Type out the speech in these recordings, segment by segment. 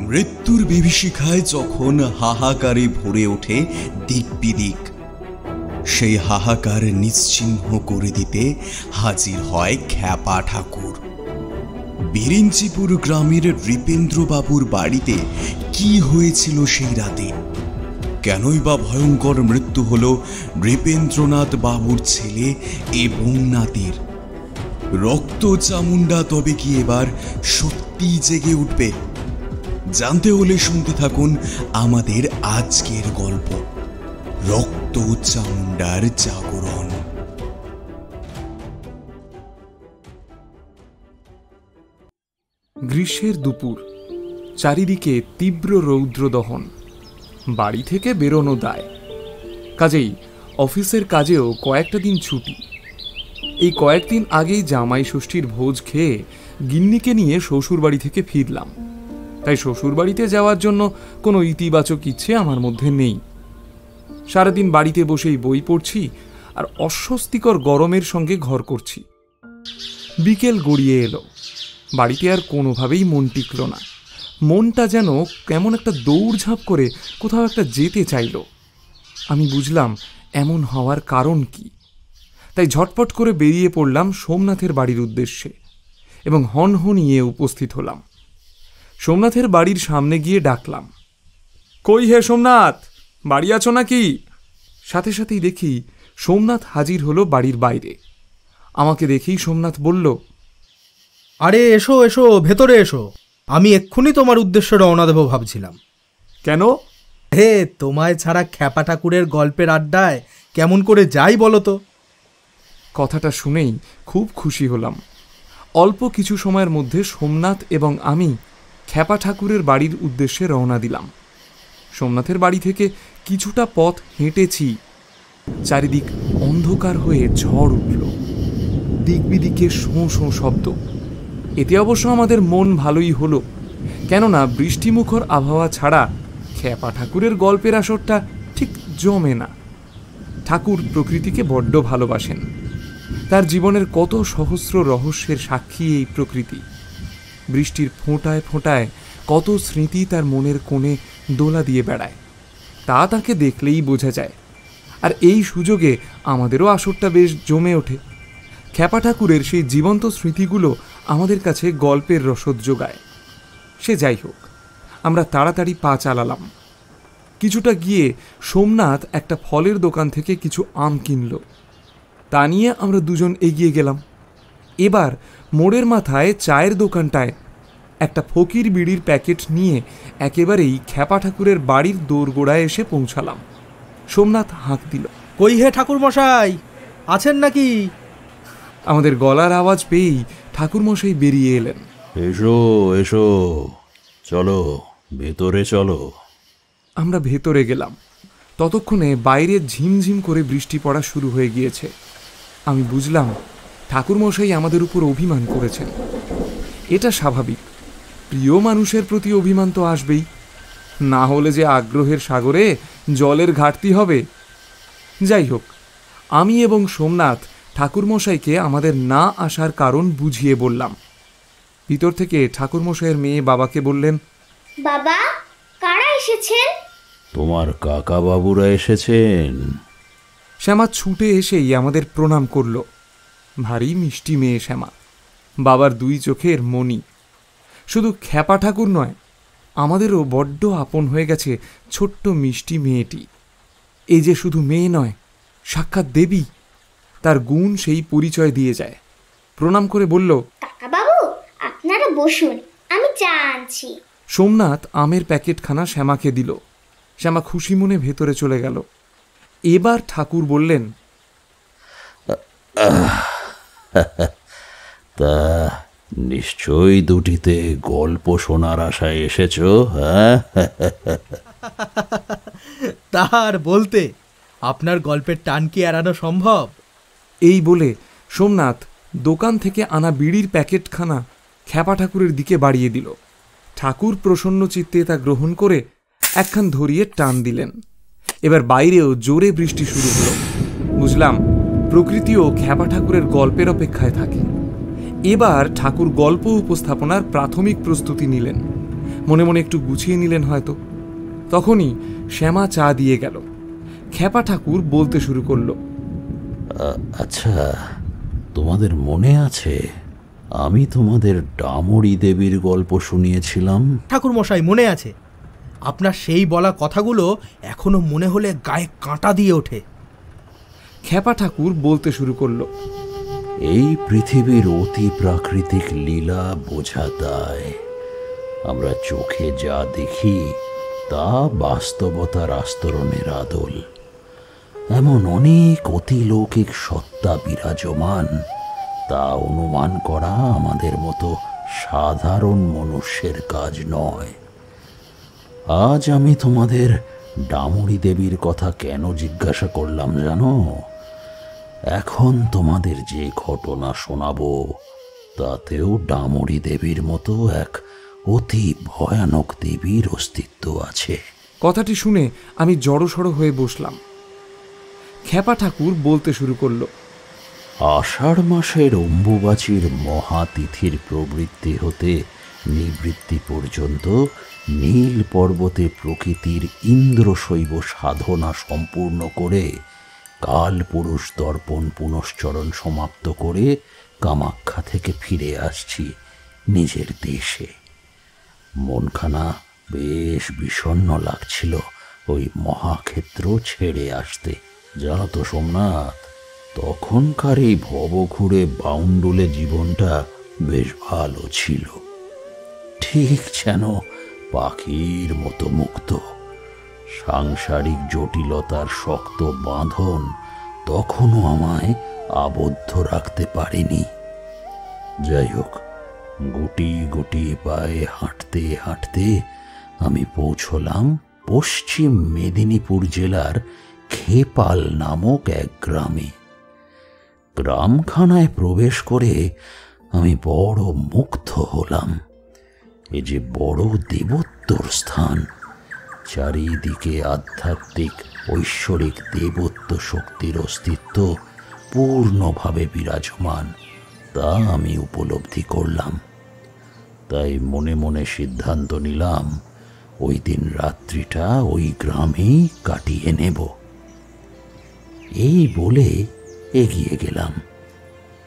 মৃত্যুর বিভীষিকায় যখন হাহাকারে ভরে ওঠে দিক বিদিক, সেই হাহাকার নিশ্চিহ্ন করে দিতে হাজির হয় খ্যাপা ঠাকুর। বিরিঞ্চিপুর গ্রামের নৃপেন্দ্রবাবুর বাড়িতে কি হয়েছিল সেই রাতে? কেনই বা ভয়ঙ্কর মৃত্যু হলো নৃপেন্দ্রনাথ বাবুর ছেলে এবং নাতির? রক্ত চামুন্ডা তবে কি এবার সত্যি জেগে উঠবে? জানতে হলে শুনতে থাকুন আমাদের আজকের গল্প, রক্ত চামুন্ডার জাগরণ। গ্রীষ্মের দুপুর, চারিদিকে তীব্র রৌদ্রদহন, বাড়ি থেকে বেরোনো দায়, কাজেই অফিসের কাজেও কয়েকটা দিন ছুটি। এই কয়েকদিন আগেই জামাই ষষ্ঠীর ভোজ খেয়ে গিন্নিকে নিয়ে শ্বশুরবাড়ি থেকে ফিরলাম, তাই শ্বশুরবাড়িতে যাওয়ার জন্য কোনো ইতিবাচক ইচ্ছে আমার মধ্যে নেই। সারাদিন বাড়িতে বসেই বই পড়ছি আর অস্বস্তিকর গরমের সঙ্গে ঘর করছি। বিকেল গড়িয়ে এলো, বাড়িতে আর কোনোভাবেই মন টিকল না। মনটা যেন কেমন একটা দৌড়ঝাঁপ করে কোথাও একটা যেতে চাইল। আমি বুঝলাম এমন হওয়ার কারণ কি, তাই ঝটপট করে বেরিয়ে পড়লাম সোমনাথের বাড়ির উদ্দেশ্যে এবং হনহনিয়ে উপস্থিত হলাম। সোমনাথের বাড়ির সামনে গিয়ে ডাকলাম, কই হে সোমনাথ, বাড়ি আছো নাকি? সাথে সাথেই দেখি সোমনাথ হাজির হলো বাড়ির বাইরে। আমাকে দেখেই সোমনাথ বলল, আরে এসো এসো, ভেতরে এসো, আমি এক্ষুনি তোমার উদ্দেশ্যে রওনা দেবো ভাবছিলাম। কেন? হে, তোমায় ছাড়া খ্যাপা ঠাকুরের গল্পের আড্ডায় কেমন করে যাই বলো তো? কথাটা শুনেই খুব খুশি হলাম। অল্প কিছু সময়ের মধ্যে সোমনাথ এবং আমি খ্যাপা ঠাকুরের বাড়ির উদ্দেশ্যে রওনা দিলাম। সোমনাথের বাড়ি থেকে কিছুটা পথ হেঁটেছি, চারিদিক অন্ধকার হয়ে ঝড় উঠল, দিকবিদিকে শোঁ শোঁ শব্দ। এতে অবশ্য আমাদের মন ভালোই হলো, কেননা বৃষ্টিমুখর আবহাওয়া ছাড়া খ্যাপা ঠাকুরের গল্পের আসরটা ঠিক জমে না। ঠাকুর প্রকৃতিকে বড্ড ভালোবাসেন। তার জীবনের কত সহস্র রহস্যের সাক্ষী এই প্রকৃতি। বৃষ্টির ফোঁটায় ফোঁটায় কত স্মৃতি তার মনের কোণে দোলা দিয়ে বেড়ায়, তা তাকে দেখলেই বোঝা যায়। আর এই সুযোগে আমাদেরও আসরটা বেশ জমে ওঠে। খ্যাপা ঠাকুরের সেই জীবন্ত স্মৃতিগুলো আমাদের কাছে গল্পের রসদ যোগায়। সে যাই হোক, আমরা তাড়াতাড়ি পা চালালাম। কিছুটা গিয়ে সোমনাথ একটা ফলের দোকান থেকে কিছু আম কিনল, তা নিয়ে আমরা দুজন এগিয়ে গেলাম। এবার মোড়ের মাথায় চায়ের দোকানটায় একটা ফকির বিড়ির প্যাকেট নিয়ে একেবারেই খ্যাপা ঠাকুরের বাড়ির দোরগোড়ায় এসে পৌঁছালাম। সোমনাথ হাঁক দিল, কই হে ঠাকুর মশাই, আছেন নাকি? আমাদের গলার আওয়াজ পেয়েই ঠাকুরমশাই বেরিয়ে এলেন। এসো এসো, চলো ভেতরে চলো। আমরা ভেতরে গেলাম। ততক্ষণে বাইরে ঝিমঝিম করে বৃষ্টি পড়া শুরু হয়ে গিয়েছে। আমি বুঝলাম ঠাকুরমশাই আমাদের উপর অভিমান করেছেন। এটা স্বাভাবিক, প্রিয় মানুষের প্রতি অভিমান তো আসবেই, না হলে যে আগ্রহের সাগরে জলের ঘাটতি হবে। যাই হোক, আমি এবং সোমনাথ ঠাকুরমশাইকে আমাদের না আসার কারণ বুঝিয়ে বললাম। ভিতর থেকে ঠাকুরমশাইয়ের মেয়ে বাবাকে বললেন, বাবা, কারা এসেছেন? তোমার কাকা বাবুরা এসেছেন। শ্যামা ছুটে এসেই আমাদের প্রণাম করল। ভারী মিষ্টি মেয়ে শ্যামা, বাবার দুই চোখের মণি। শুধু খ্যাপা ঠাকুর নয়, আমাদেরও বড্ড আপন হয়ে গেছে ছোট্ট মিষ্টি মেয়েটি। এই যে শুধু মেয়ে নয়, সাক্ষাৎ দেবী, তার গুণ সেই পরিচয় দিয়ে যায়। প্রণাম করে বলল, কাকা বাবু, আপনারা বসুন, আমি চা আনছি। সোমনাথ আমের প্যাকেটখানা শ্যামাকে দিল। শ্যামা খুশি মনে ভেতরে চলে গেল। এবার ঠাকুর বললেন, তা নিশ্চয়ই দুটিতে গল্প শোনার আশায় এসেছ? তার বলতে, আপনার গল্পের টান কি এড়ানো সম্ভব? এই বলে সোমনাথ দোকান থেকে আনা বিড়ির প্যাকেটখানা খ্যাপা ঠাকুরের দিকে বাড়িয়ে দিল। ঠাকুর প্রসন্ন চিত্তে তা গ্রহণ করে একখান ধরিয়ে টান দিলেন। এবার বাইরেও জোরে বৃষ্টি শুরু হলো। বুঝলাম প্রকৃতিও খ্যাপা ঠাকুরের গল্পের অপেক্ষায় থাকে। এবার ঠাকুর গল্প উপস্থাপনার প্রাথমিক প্রস্তুতি নিলেন। মনে মনে একটু গুছিয়ে নিলেন হয়তো। তখনই শ্যামা চা দিয়ে গেল। খ্যাপা ঠাকুর বলতে শুরু করলো, আচ্ছা, তোমাদের মনে আছে আমি তোমাদের ডামরি দেবীর গল্প শুনিয়েছিলাম? ঠাকুর মশাই, মনে আছে। আপনার সেই বলা কথাগুলো এখনো মনে হলে গায়ে কাঁটা দিয়ে ওঠে। খ্যাপা ঠাকুর বলতে শুরু করলো, এই পৃথিবীর অতি প্রাকৃতিক লীলা বোঝা দায়। আমরা চোখে যা দেখি তা বাস্তবতার আস্তরণের আদল। এমন অনেক অতিলৌকিক সত্তা বিরাজমান, তা অনুমান করা আমাদের মতো সাধারণ মনুষ্যের কাজ নয়। আজ আমি তোমাদের ডামরি দেবীর কথা কেন জিজ্ঞাসা করলাম জানো? এখন তোমাদের যে ঘটনা শোনাবো তাতেও ডামরি দেবীর মতো এক অতি ভয়ানক দেবীর অস্তিত্ব আছে। কথাটি শুনে আমি জড়সড় হয়ে বসলাম। খ্যাপা ঠাকুর বলতে শুরু করলো, আষাঢ় মাসের অম্বুবাচীর মহাতিথির প্রবৃত্তি হতে নিবৃত্তি পর্যন্ত নীল পর্বতে প্রকৃতির ইন্দ্রশৈব সাধনা সম্পূর্ণ করে কাল পুরুষ দর্পণ পুনশ্চরণ সমাপ্ত করে কামাখ্যা থেকে ফিরে আসছি নিজের দেশে। মনখানা বেশ বিষণ্ণ লাগছিল ওই মহাক্ষেত্র ছেড়ে আসতে। জানো তো সোমনাথ, তখনকার এই ভবঘুরে বাউন্ডুলে জীবনটা বেশ ভালো ছিল, ঠিক যেন পাখির মতো মুক্ত। সাংসারিক জটিলতার শক্ত বাঁধন তখনও আমায় আবদ্ধ রাখতে পারেনি। যাই হোক, গুটি গুটি পায়ে হাঁটতে হাঁটতে আমি পৌঁছলাম পশ্চিম মেদিনীপুর জেলার খেপাল নামক এক গ্রামে। গ্রামখানায় প্রবেশ করে আমি বড় মুগ্ধ হলাম। এ যে বড় দেবত্বর স্থান, চারিদিকে আধ্যাত্মিক ঐশ্বরিক দেবত্ব শক্তির অস্তিত্ব পূর্ণভাবে বিরাজমান, তা আমি উপলব্ধি করলাম। তাই মনে মনে সিদ্ধান্ত নিলাম ওই দিন রাত্রিটা ওই গ্রামেই কাটিয়ে নেব। এই বলে এগিয়ে গেলাম।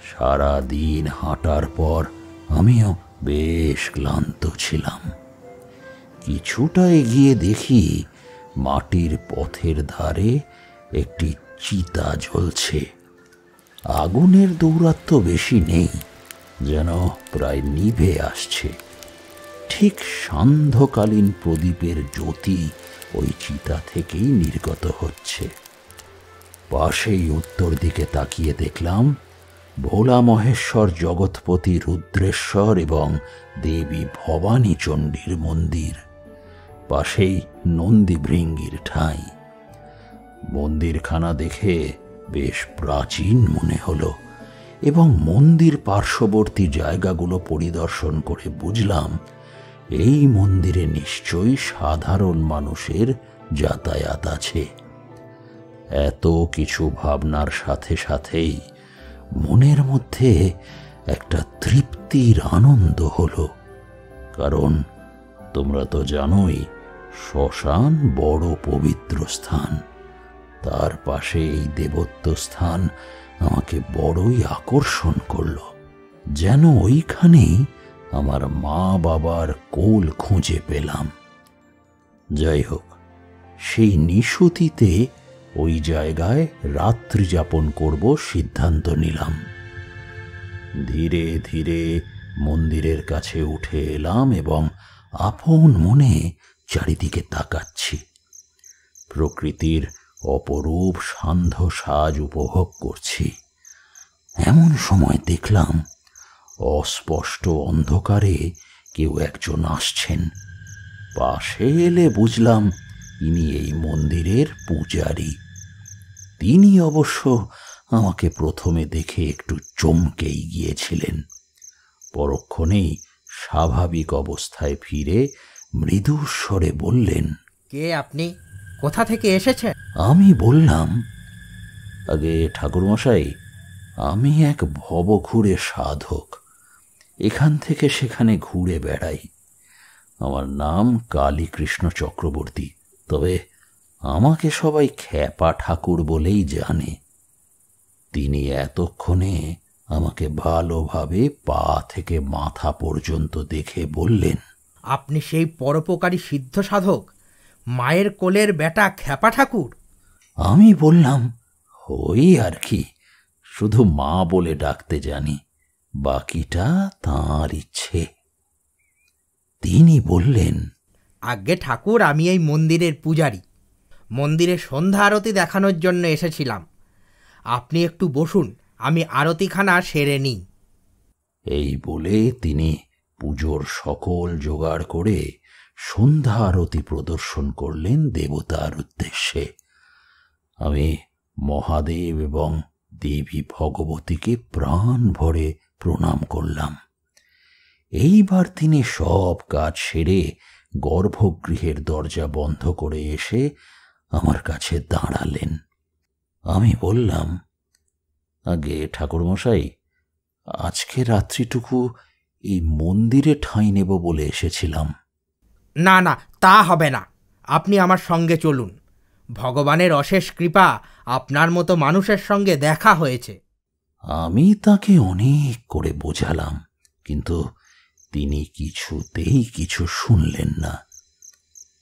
সারা দিন হাঁটার পর আমিও বেশ ক্লান্ত ছিলাম। কিছুটা এগিয়ে দেখি মাটির পথের ধারে একটি চিতা জ্বলছে। আগুনের দৌরাত্ম্য বেশি নেই, যেন প্রায় নিভে আসছে। ঠিক সান্ধ্যকালীন প্রদীপের জ্যোতি ওই চিতা থেকেই নির্গত হচ্ছে। পাশেই উত্তর দিকে তাকিয়ে দেখলাম ভোলা মহেশ্বর জগৎপতি রুদ্রেশ্বর এবং দেবী ভবানী চণ্ডীর মন্দির। পাশেই নন্দী ভৃঙ্গির ঠাঁই। মন্দিরখানা দেখে বেশ প্রাচীন মনে হলো এবং মন্দির পার্শ্ববর্তী জায়গাগুলো পরিদর্শন করে বুঝলাম এই মন্দিরে নিশ্চয়ই সাধারণ মানুষের যাতায়াত আছে। এত কিছু ভাবনার সাথে সাথেই মনের মধ্যে একটা তৃপ্তির আনন্দ হলো, কারণ তোমরা তো জানোই শ্মশান বড় পবিত্র স্থান। তার পাশে এই দেবত্ব স্থান আমাকে বড়ই আকর্ষণ করল, যেন ওইখানেই আমার মা বাবার কোল খুঁজে পেলাম। যাই হোক, সেই নিশুতিতে ওই জায়গায় রাত্রি যাপন করব সিদ্ধান্ত নিলাম। ধীরে ধীরে মন্দিরের কাছে উঠে এলাম এবং আপন মনে চারিদিকে তাকাচ্ছি। প্রকৃতির অপরূপ সান্ধ্য সাজ উপভোগ করছি। এমন সময় দেখলাম অস্পষ্ট অন্ধকারে কেউ একজন আসছেন। পাশে এলে বুঝলাম ইনি এই মন্দিরের পূজারী। তিনি অবশ্য আমাকে প্রথমে দেখে একটু চমকেই গিয়েছিলেন। পরক্ষণেই স্বাভাবিক অবস্থায় ফিরে মৃদু স্বরে বললেন, কে আপনি? কোথা থেকে এসেছেন? আমি বললাম, আগে ঠাকুরমশাই, আমি এক ভবঘুরে সাধক। এখান থেকে সেখানে ঘুরে বেড়াই। আমার নাম কালীকৃষ্ণ চক্রবর্তী, তবে আমাকে সবাই খ্যাপা ঠাকুর বলেই জানে। তিনি এতক্ষণে আমাকে ভালোভাবে পা থেকে মাথা পর্যন্ত দেখে বললেন, আপনি সেই পরোপকারী সিদ্ধ সাধক, মায়ের কোলের বেটা খ্যাপা ঠাকুর? আমি বললাম, ওই আর কি, শুধু মা বলে ডাকতে জানি, বাকিটা তাঁর ইচ্ছে। তিনি বললেন, আজ্ঞে ঠাকুর, আমি এই মন্দিরের পূজারী। মন্দিরে সন্ধ্যা আরতি দেখানোর জন্য এসেছিলাম। আপনি একটু বসুন, আমি আরতিখানা সেরে নিই। এই বলে তিনি পুজোর সকল জোগাড় করে সন্ধ্যা আরতি প্রদর্শন করলেন দেবতার উদ্দেশ্যে। আমি মহাদেব এবং দেবী ভগবতীকে প্রাণ ভরে প্রণাম করলাম। এইবার তিনি সব কাজ সেরে গর্ভগৃহের দরজা বন্ধ করে এসে আমার কাছে দাঁড়ালেন। আমি বললাম, আগে ঠাকুরমশাই, আজকে রাত্রিটুকু এই মন্দিরে ঠাঁই নেব বলে এসেছিলাম। না না, তা হবে না। আপনি আমার সঙ্গে চলুন। ভগবানের অশেষ কৃপা, আপনার মতো মানুষের সঙ্গে দেখা হয়েছে। আমি তাকে অনেক করে বোঝালাম, কিন্তু তিনি কিছুতেই কিছু শুনলেন না।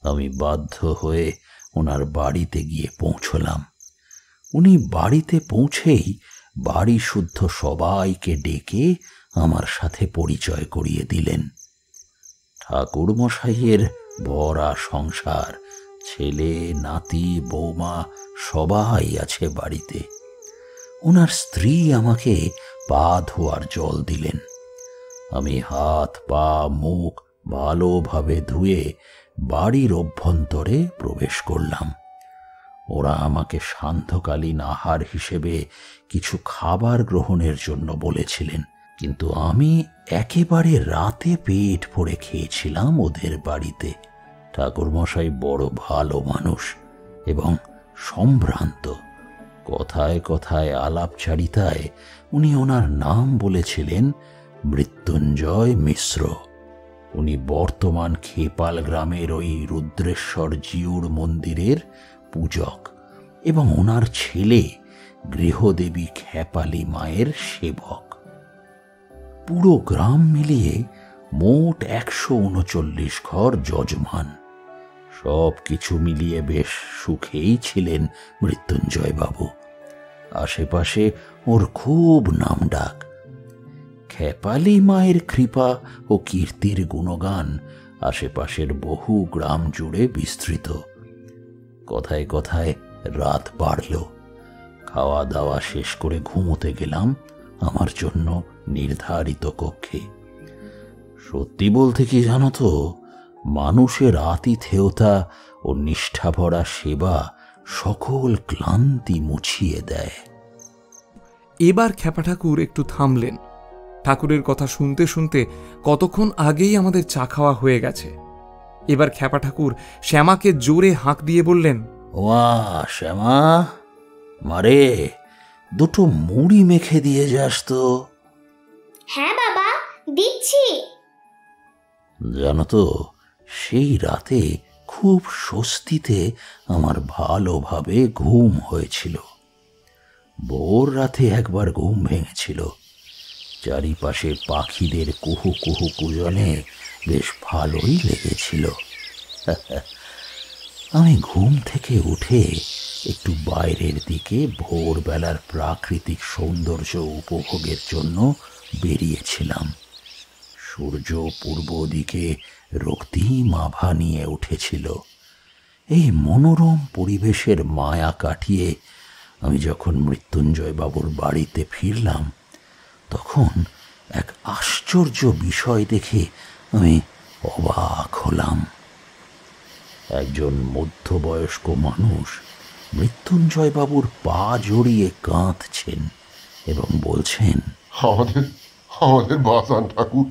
আমি বাধ্য হয়ে ওনার বাড়িতে গিয়ে পৌঁছলাম। উনি বাড়িতে পৌঁছেই বাড়ি শুদ্ধ সবাইকে ডেকে আমার সাথে পরিচয় করিয়ে দিলেন। ঠাকুর মশাইয়ের ভরা সংসার, ছেলে নাতি বৌমা সবাই আছে বাড়িতে। ওনার স্ত্রী আমাকে পা ধোয়ার জল দিলেন। আমি হাত পা মুখ ভালোভাবে ধুয়ে বাড়ির অভ্যন্তরে প্রবেশ করলাম। ওরা আমাকে সান্ধ্যকালীন আহার হিসেবে কিছু খাবার গ্রহণের জন্য বলেছিলেন, কিন্তু আমি একেবারে রাতে পেট ভরে খেয়েছিলাম ওদের বাড়িতে। ঠাকুরমশাই বড় ভালো মানুষ এবং সম্ভ্রান্ত। কথায় কথায় আলাপচারিতায় উনি ওনার নাম বলেছিলেন মৃত্যুঞ্জয় মিশ্র। উনি বর্তমান খেপাল গ্রামের ওই রুদ্রেশ্বর জিউর মন্দিরের পূজক এবং ওনার ছেলে গৃহদেবী খেপালি মায়ের সেবক। পুরো গ্রাম মিলিয়ে মোট 139 ঘর যজমান। সব কিছু মিলিয়ে বেশ সুখেই ছিলেন মৃত্যুঞ্জয় বাবু। আশেপাশে ওর খুব নামডাক। খেপালি মায়ের কৃপা ও কীর্তির গুণগান আশেপাশের বহু গ্রাম জুড়ে বিস্তৃত। কথায় কথায় রাত বাড়ল। খাওয়া দাওয়া শেষ করে ঘুমোতে গেলাম আমার জন্য নির্ধারিত কক্ষে। সত্যি বলতে কি জানো তো, মানুষের আতিথেয়তা ও নিষ্ঠাভরা সেবা সকল ক্লান্তি মুছিয়ে দেয়। এবার খ্যাপা ঠাকুর একটু থামলেন। ঠাকুরের কথা শুনতে শুনতে কতক্ষণ আগেই আমাদের চা খাওয়া হয়ে গেছে। এবার খ্যাপা ঠাকুর শ্যামাকে জোরে হাঁক দিয়ে বললেন, ওয়া শ্যামা, মারে দুটো মুড়ি মেখে দিয়ে যাস তো। হ্যাঁ বাবা, দিচ্ছি। জানো তো, সেই রাতে খুব স্বস্তিতে আমার ভালোভাবে ঘুম হয়েছিল। ভোর রাতে একবার ঘুম ভেঙেছিল। চারিপাশে পাখিদের কুহু কুহু কুজনে বেশ ভালোই লেগেছিল। আমি ঘুম থেকে উঠে একটু বাইরের দিকে ভোরবেলার প্রাকৃতিক সৌন্দর্য উপভোগের জন্য বেরিয়েছিলাম। সূর্য পূর্ব দিকে রক্তিম আভা নিয়ে উঠেছিল। এই মনোরম পরিবেশের মায়া কাটিয়ে আমি যখন মৃত্যুঞ্জয় বাবুর বাড়িতে ফিরলাম, তখন এক আশ্চর্য বিষয় দেখে আমি অবাক হলাম। একজন মধ্যবয়স্ক মানুষ মৃত্যুঞ্জয় বাবুর পা জড়িয়ে কাঁদছেন এবং বলছেন, আমাদের বাঁচান ঠাকুর,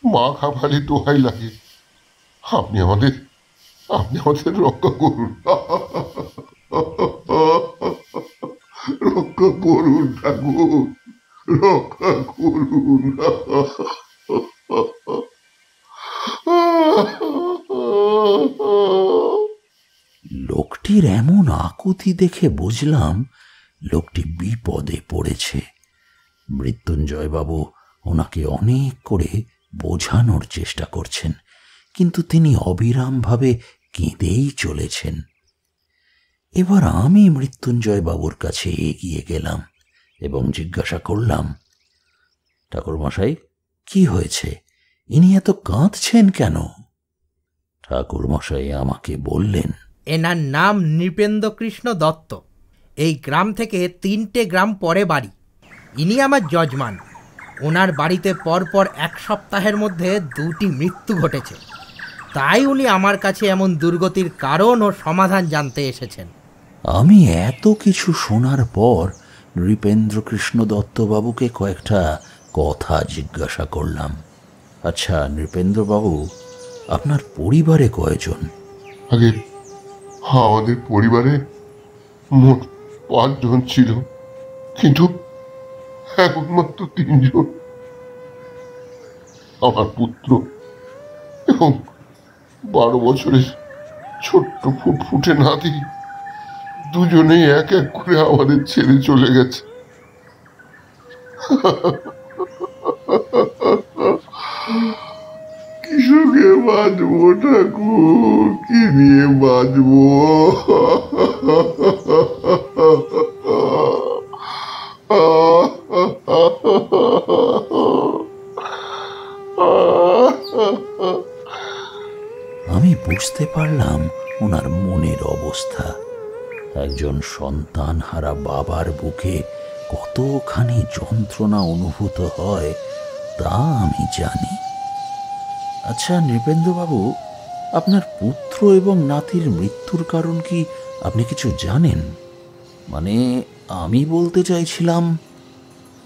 মা খাবারে দোহাই লাগে, আপনি আমাদের রক্ষা করুন, রক্ষা করুন ঠাকুর, রক্ষা করুন। লোকটির এমন আকুতি দেখে বুঝলাম লোকটি বিপদে পড়েছে। মৃত্যুঞ্জয়বাবু ওনাকে অনেক করে বোঝানোর চেষ্টা করছেন, কিন্তু তিনি অবিরামভাবে কেঁদেই চলেছেন। এবার আমি মৃত্যুঞ্জয়বাবুর কাছে এগিয়ে গেলাম এবং জিজ্ঞাসা করলাম, ঠাকুরমশাই, কি হয়েছে? ইনি এত কাঁদছেন কেন? ঠাকুরমশাই আমাকে বললেন, এনার নাম নৃপেন্দ্রকৃষ্ণ দত্ত। এই গ্রাম থেকে 3টে গ্রাম পরে বাড়ি। ইনি আমার যজমান। ওনার বাড়িতে পরপর 1 সপ্তাহের মধ্যে 2টি মৃত্যু ঘটেছে। তাই উনি আমার কাছে এমন দুর্গতির কারণ ও সমাধান জানতে এসেছেন। আমি এত কিছু শোনার পর নৃপেন্দ্রকৃষ্ণ দত্তবাবুকে কয়েকটা কথা জিজ্ঞাসা করলাম। আচ্ছা নৃপেন্দ্রবাবু, আপনার পরিবারে কয়জন? আগে আমাদের পরিবারে মোট 5 জন ছিল, কিন্তু এখন মাত্র 3 জন। আমার পুত্র এবং 12 বছরের ছোট্ট ফুটফুটে নাতি, দুজনেই এক এক করে আমাদের ছেড়ে চলে গেছে। কি সুখে বাঁচবো ঠাকুর, কি নিয়ে বাঁচবো? আমি বুঝতে পারলাম ওনার মনের অবস্থা। একজন সন্তানহারা বাবার বুকে কতখানি যন্ত্রণা অনুভূত হয় তা আমি জানি। আচ্ছা নৃপেন্দ্রবাবু, আপনার পুত্র এবং নাতির মৃত্যুর কারণ কি আপনি কিছু জানেন? মানে আমি বলতে চাইছিলাম,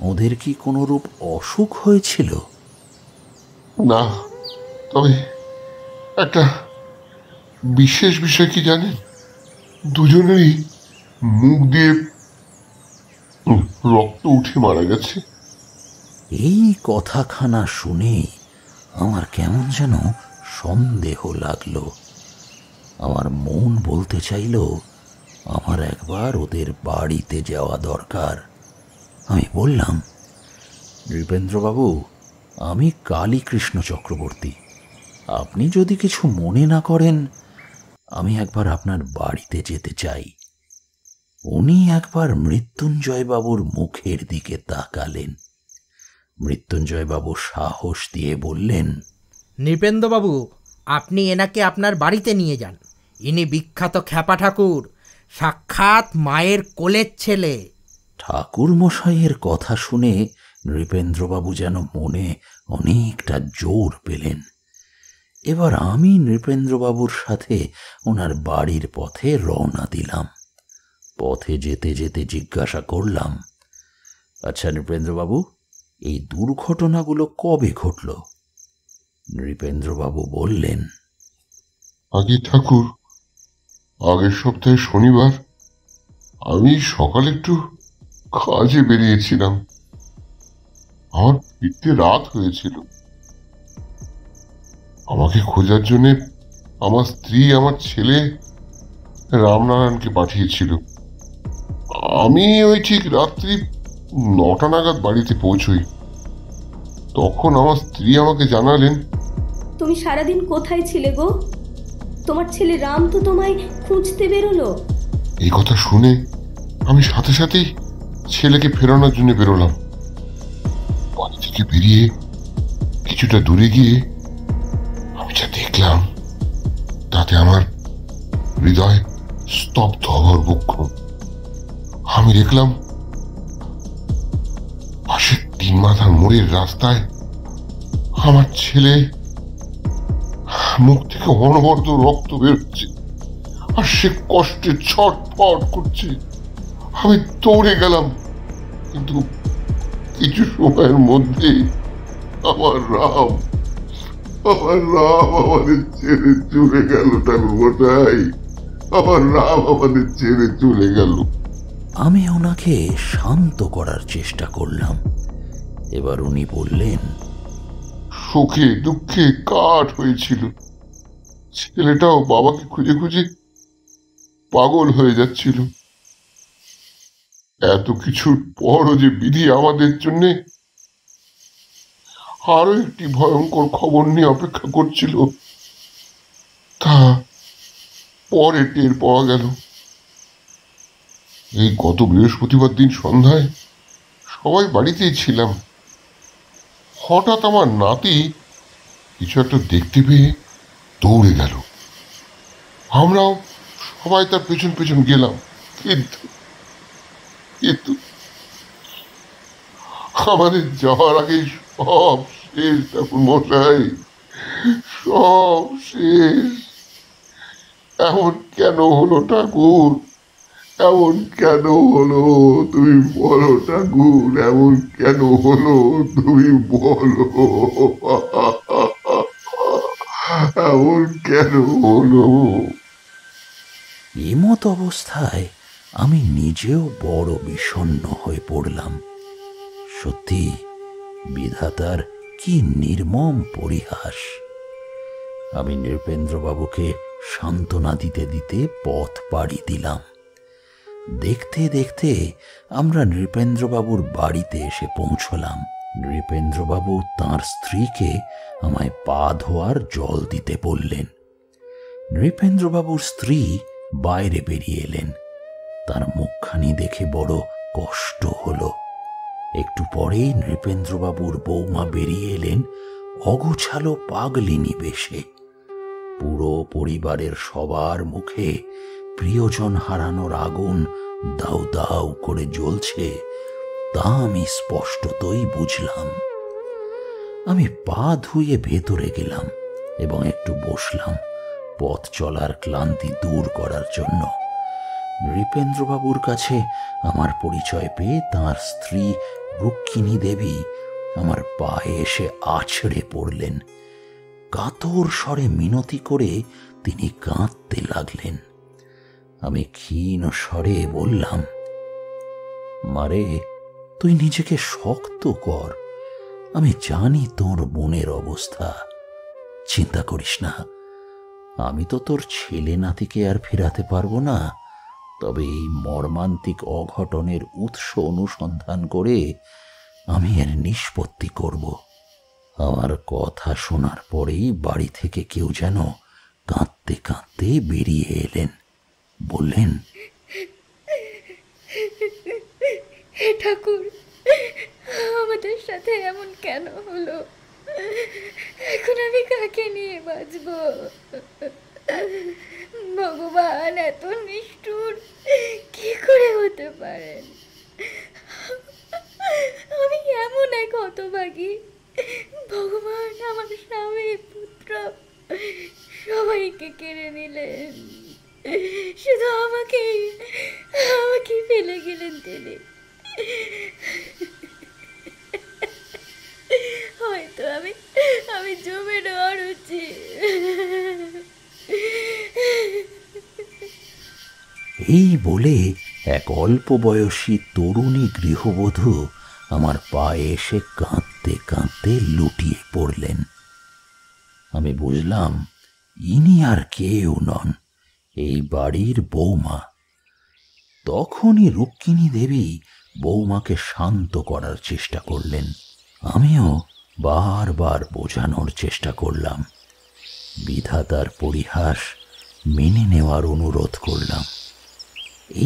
ওদের কি কোনরূপ অসুখ হয়েছিল? না, তবে একটা বিশেষ বিষয় কি জানেন? দুজনেরই মুখ দিয়ে রক্ত উঠে মারা গেছে। এই কথাখানা শুনেই আমার কেমন যেন সন্দেহ লাগলো। আমার মন বলতে চাইল আমার একবার ওদের বাড়িতে যাওয়া দরকার। আমি বললাম, নৃপেন্দ্রবাবু, আমি কালীকৃষ্ণ চক্রবর্তী। আপনি যদি কিছু মনে না করেন, আমি একবার আপনার বাড়িতে যেতে চাই। উনি একবার মৃত্যুঞ্জয়বাবুর মুখের দিকে তাকালেন। মৃত্যুঞ্জয়বাবু সাহস দিয়ে বললেন, নৃপেন্দ্রবাবু, আপনি এনাকে আপনার বাড়িতে নিয়ে যান। ইনি বিখ্যাত খ্যাপা ঠাকুর, সাক্ষাৎ মায়ের কোলের ছেলে। ঠাকুর মশাইয়ের কথা শুনে নৃপেন্দ্রবাবু যেন মনে অনেকটা জোর পেলেন। এবার আমি নৃপেন্দ্রবাবুর সাথে ওনার বাড়ির পথে রওনা দিলাম। পথে যেতে যেতে জিজ্ঞাসা করলাম, আচ্ছা নৃপেন্দ্রবাবু, এই দুর্ঘটনাগুলো কবে ঘটল? নৃপেন্দ্রবাবু বললেন, আগে ঠাকুর, আগের সপ্তাহে শনিবার আমি সকালে একটু কাজে বেরিয়েছিলাম। আমার ফিরতে রাত হয়েছিল। আমাকে খোঁজার জন্য আমার স্ত্রী আমার ছেলে রামনারায়ণকে পাঠিয়েছিল। আমি ওই ঠিক রাত্রি 9টা নাগাদ বাড়িতে পৌঁছই। তখন আমার স্ত্রী আমাকে জানালেন, তুমি সারাদিন কোথায় ছিলে গো? তোমার ছেলে রাম তো তোমায় খুঁজতে বেরোলো। এই কথা শুনে আমি সাথে সাথেই ছেলেকে ফেরানোর জন্য বেরোলাম। বাড়ি থেকে বেরিয়ে কিছুটা দূরে গিয়ে আমি যা দেখলাম তাতে আমার হৃদয় স্তব্ধ হওয়ার বক্ষ। আমি দেখলাম পাশের 3 মাথার মোড়ের রাস্তায় আমার ছেলে মুখ থেকে অনবরত রক্ত বেরোচ্ছে, আর সে কষ্টে ছটফট করছে। আমি দৌড়ে গেলাম, কিন্তু কিছু সময়ের মধ্যে আমার রাম আমাদের ছেড়ে চলে গেল। ঠাকুরমশাই, আমার রাম আমাদের ছেড়ে চলে গেল। আমি ওনাকে শান্ত করার চেষ্টা করলাম। এবার উনি বললেন, শোকে দুঃখে কাঠ হয়েছিল। ছেলেটাও বাবাকে খুঁজে খুঁজে পাগল হয়ে যাচ্ছিল। এত কিছুর পরও যে বিধি আমাদের জন্য আরো একটি ভয়ঙ্কর খবর নিয়ে অপেক্ষা করছিল, তা পরে টের পাওয়া গেল। এই গত বৃহস্পতিবার দিন সন্ধ্যায় সবাই বাড়িতেই ছিলাম। হঠাৎ আমার নাতি কিছু একটা দেখতে পেয়ে দৌড়ে গেল। আমরাও সবাই তার পেছন পেছন গেলাম, কিন্তু কিন্তু আমাদের যাওয়ার আগেই সব শেষ ঠাকুর মশাই, সব শেষ। এমন কেন হলো ঠাকুর? এমন কেন হলো? তুমি বলো ঠাকুর, এমন কেন হলো? তুমি বলো, এমন কেন হলো? এমত অবস্থায় আমি নিজেও বড় বিষণ্ণ হয়ে পড়লাম। সত্যি বিধাতার কি নির্মম পরিহাস। আমি নৃপেন্দ্রবাবুকে সান্ত্বনা দিতে দিতে পথ পাড়ি দিলাম। দেখতে দেখতে আমরা নৃপেন্দ্রবাবুর বাড়িতে এসে পৌঁছলাম। নৃপেন্দ্রবাবু তাঁর স্ত্রীকে আমায় পা ধোয়ার জল দিতে বললেন। নৃপেন্দ্রবাবুর স্ত্রী বাইরে বেরিয়ে এলেন। তার মুখখানি দেখে বড় কষ্ট হলো। একটু পরেই নৃপেন্দ্রবাবুর বৌমা বেরিয়ে এলেন অগোছালো পাগলিনী বেশে। পুরো পরিবারের সবার মুখে প্রিয়জন হারানোর আগুন দাউ দাউ করে জ্বলছে, তা আমি স্পষ্টতই বুঝলাম। আমি পা ধুয়ে ভেতরে গেলাম এবং একটু বসলাম পথ চলার ক্লান্তি দূর করার জন্য। নৃপেন্দ্রবাবুর কাছে আমার পরিচয় পেয়ে তাঁর স্ত্রী রুক্মিণী দেবী আমার পায়ে এসে আছড়ে পড়লেন। কাতর স্বরে মিনতি করে তিনি কাঁদতে লাগলেন। আমি ক্ষীণ স্বরে বললাম, মারে, তুই নিজেকে শক্ত কর। আমি জানি তোর বোনের অবস্থা। চিন্তা করিস না, আমি তো তোর ছেলে নাতিকে আর ফেরাতে পারবো না, তবে এই মর্মান্তিক অঘটনের উৎস অনুসন্ধান করে আমি এর নিষ্পত্তি করব। আমার কথা শোনার পরেই বাড়ি থেকে কেউ যেন কাঁদতে কাঁদতে বেরিয়ে এলেন। বললেন, হে ঠাকুর, আমাদের সাথে এমন কেন হলো? এখন আমি কাকে নিয়ে বাঁচব? ভগবান এত নিষ্ঠুর কি করে হতে পারেন? আমি এমন এক হতভাগী, ভগবান আমার স্বামী পুত্র সবাইকে কেড়ে নিলেন, শুধু আমাকে ফেলে গেলেন তিনি। হয়তো আমি জমে নেওয়ার উচিত। এই বলে এক অল্প বয়সী তরুণী গৃহবধূ আমার পায়ে এসে কাঁদতে কাঁদতে লুটিয়ে পড়লেন। আমি বুঝলাম ইনি আর কেউ নন, এই বাড়ির বৌমা। তখনই রুক্মিণী দেবী বৌমাকে শান্ত করার চেষ্টা করলেন। আমিও বারবার বোঝানোর চেষ্টা করলাম, বিধাতার পরিহাস মেনে নেওয়ার অনুরোধ করলাম।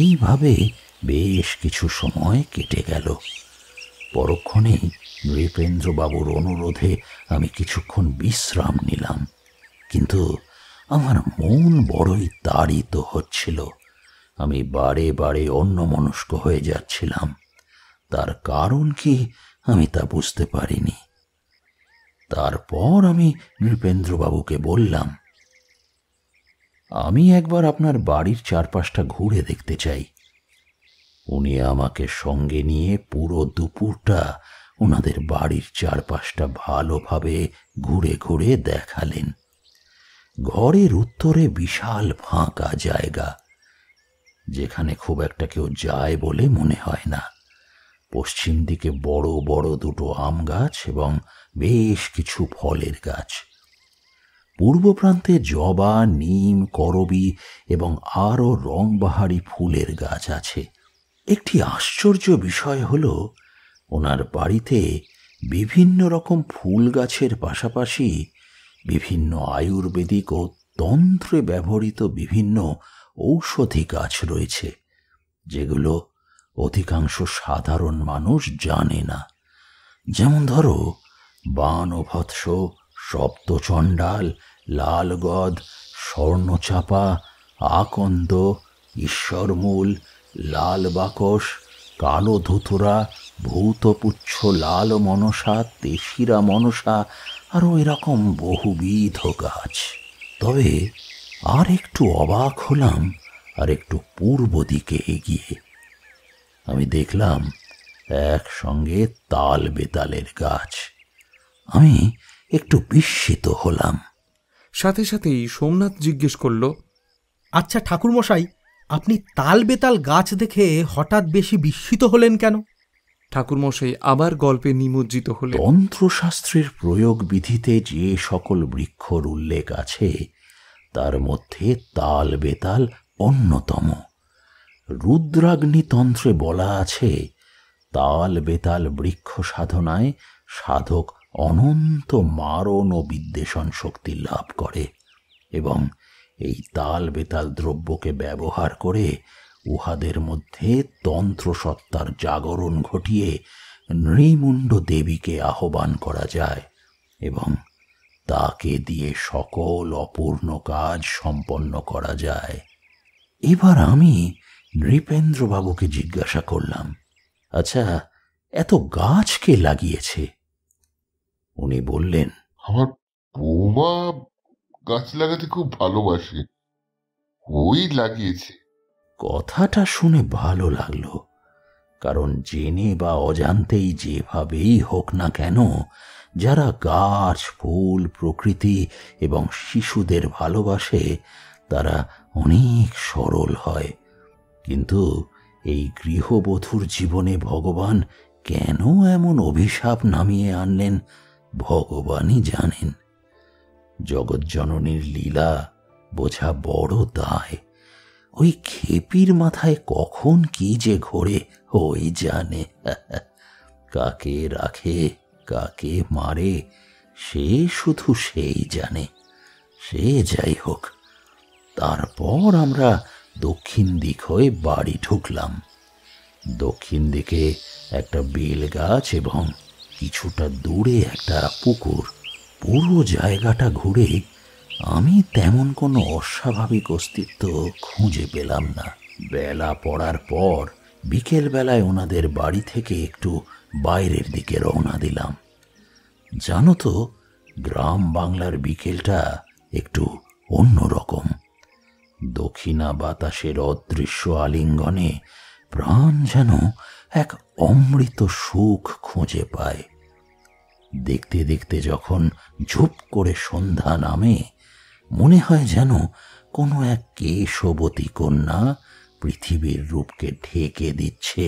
এইভাবে বেশ কিছু সময় কেটে গেল। পরক্ষণেই নৃপেন্দ্রবাবুর অনুরোধে আমি কিছুক্ষণ বিশ্রাম নিলাম, কিন্তু আমার মন বড়ই তাড়িত হচ্ছিল। আমি বারে বারে অন্যমনস্ক হয়ে যাচ্ছিলাম। তার কারণ কি আমি তা বুঝতে পারিনি। তারপর আমি নৃপেন্দ্রবাবুকে বললাম, আমি একবার আপনার বাড়ির চারপাশটা ঘুরে দেখতে চাই। উনি আমাকে সঙ্গে নিয়ে পুরো দুপুরটা ওনাদের বাড়ির চারপাশটা ভালোভাবে ঘুরে ঘুরে দেখালেন। ঘরের উত্তরে বিশাল ফাঁকা জায়গা, যেখানে খুব একটা কেউ যায় বলে মনে হয় না। পশ্চিম দিকে বড় বড় দুটো আম গাছ এবং বেশ কিছু ফলের গাছ। পূর্ব প্রান্তে জবা, নিম, করবী এবং আরও রংবাহারি ফুলের গাছ আছে। একটি আশ্চর্য বিষয় হল, ওনার বাড়িতে বিভিন্ন রকম ফুল গাছের পাশাপাশি বিভিন্ন আয়ুর্বেদিক ও তন্ত্রে ব্যবহৃত বিভিন্ন ঔষধি গাছ রয়েছে, যেগুলো অধিকাংশ সাধারণ মানুষ জানে না। যেমন ধরো বানবৎস, সপ্তচণ্ডাল, লালগদ, স্বর্ণচাপা, আকন্দ, ঈশ্বরমূল, লাল বাকস, কালো ধুতুরা, ভূতপুচ্ছ, লাল মনসা, তেশিরা মনসা, আরও এরকম বহুবিধ গাছ। তবে আর একটু অবাক হলাম আর একটু পূর্ব দিকে এগিয়ে। আমি দেখলাম একসঙ্গে তাল বেতালের গাছ। আমি একটু বিস্মিত হলাম। সাথে সাথেই সোমনাথ জিজ্ঞেস করল, আচ্ছা ঠাকুরমশাই, আপনি তাল বেতাল গাছ দেখে হঠাৎ বেশি বিস্মিত হলেন কেন? ঠাকুরমশাই আবার গল্পে নিমজ্জিত হলেন। তন্ত্রশাস্ত্রের প্রয়োগ বিধিতে যে সকল বৃক্ষর উল্লেখ আছে তার মধ্যে তাল বেতাল অন্যতম। রুদ্রাগ্নি তন্ত্রে বলা আছে, তাল বেতাল বৃক্ষ সাধনায় সাধক অনন্ত মারণ ও বিদ্বেষণ শক্তি লাভ করে এবং এই তাল বেতাল দ্রব্যকে ব্যবহার করে উহাদের মধ্যে তন্ত্রসত্তার জাগরণ ঘটিয়ে নৃমুণ্ড দেবীকে আহ্বান করা যায় এবং তাকে দিয়ে সকল অপূর্ণ কাজ সম্পন্ন করা যায়। এবার আমি নৃপেন্দ্রবাবুকে জিজ্ঞাসা করলাম, আচ্ছা, এত গাছ কে লাগিয়েছে? উনি বললেন, আমার বৌমা গাছ লাগাতে খুব ভালোবাসে, ওই লাগিয়েছে। কথাটা শুনে ভালো লাগলো, কারণ জেনে বা অজান্তেই যেভাবেই হোক না কেন, যারা গাছ, ফুল, প্রকৃতি এবং শিশুদের ভালোবাসে তারা অনেক সরল হয়। কিন্তু এই গৃহবধূর জীবনে ভগবান কেন এমন অভিশাপ নামিয়ে আনলেন ভগবানই জানেন। জগজ্জননীর লীলা বোঝা বড় দায়। ওই খেপির মাথায় কখন কি যে ঘোরে ওই জানে। কাকে রাখে, কাকে মারে, সে শুধু সেই জানে। সে যাই হোক, তারপর আমরা দক্ষিণ দিক হয়ে বাড়ি ঢুকলাম। দক্ষিণ দিকে একটা বেল গাছ এবং কিছুটা দূরে একটা পুকুর। পুরো জায়গাটা ঘুরে আমি তেমন কোনো অস্বাভাবিক অস্তিত্ব খুঁজে পেলাম না। বেলা পড়ার পর বিকেল বেলায় ওনাদের বাড়ি থেকে একটু বাইরের দিকে রওনা দিলাম। জানো তো, গ্রাম বাংলার বিকেলটা একটু অন্যরকম। দক্ষিণা বাতাসের অদৃশ্য আলিঙ্গনে প্রাণ যেন এক অমৃত সুখ খুঁজে পায়। দেখতে দেখতে যখন ঝুপ করে সন্ধ্যা নামে, মনে হয় যেন কোনো এক কেশবতী কন্যা পৃথিবীর রূপকে ঢেকে দিচ্ছে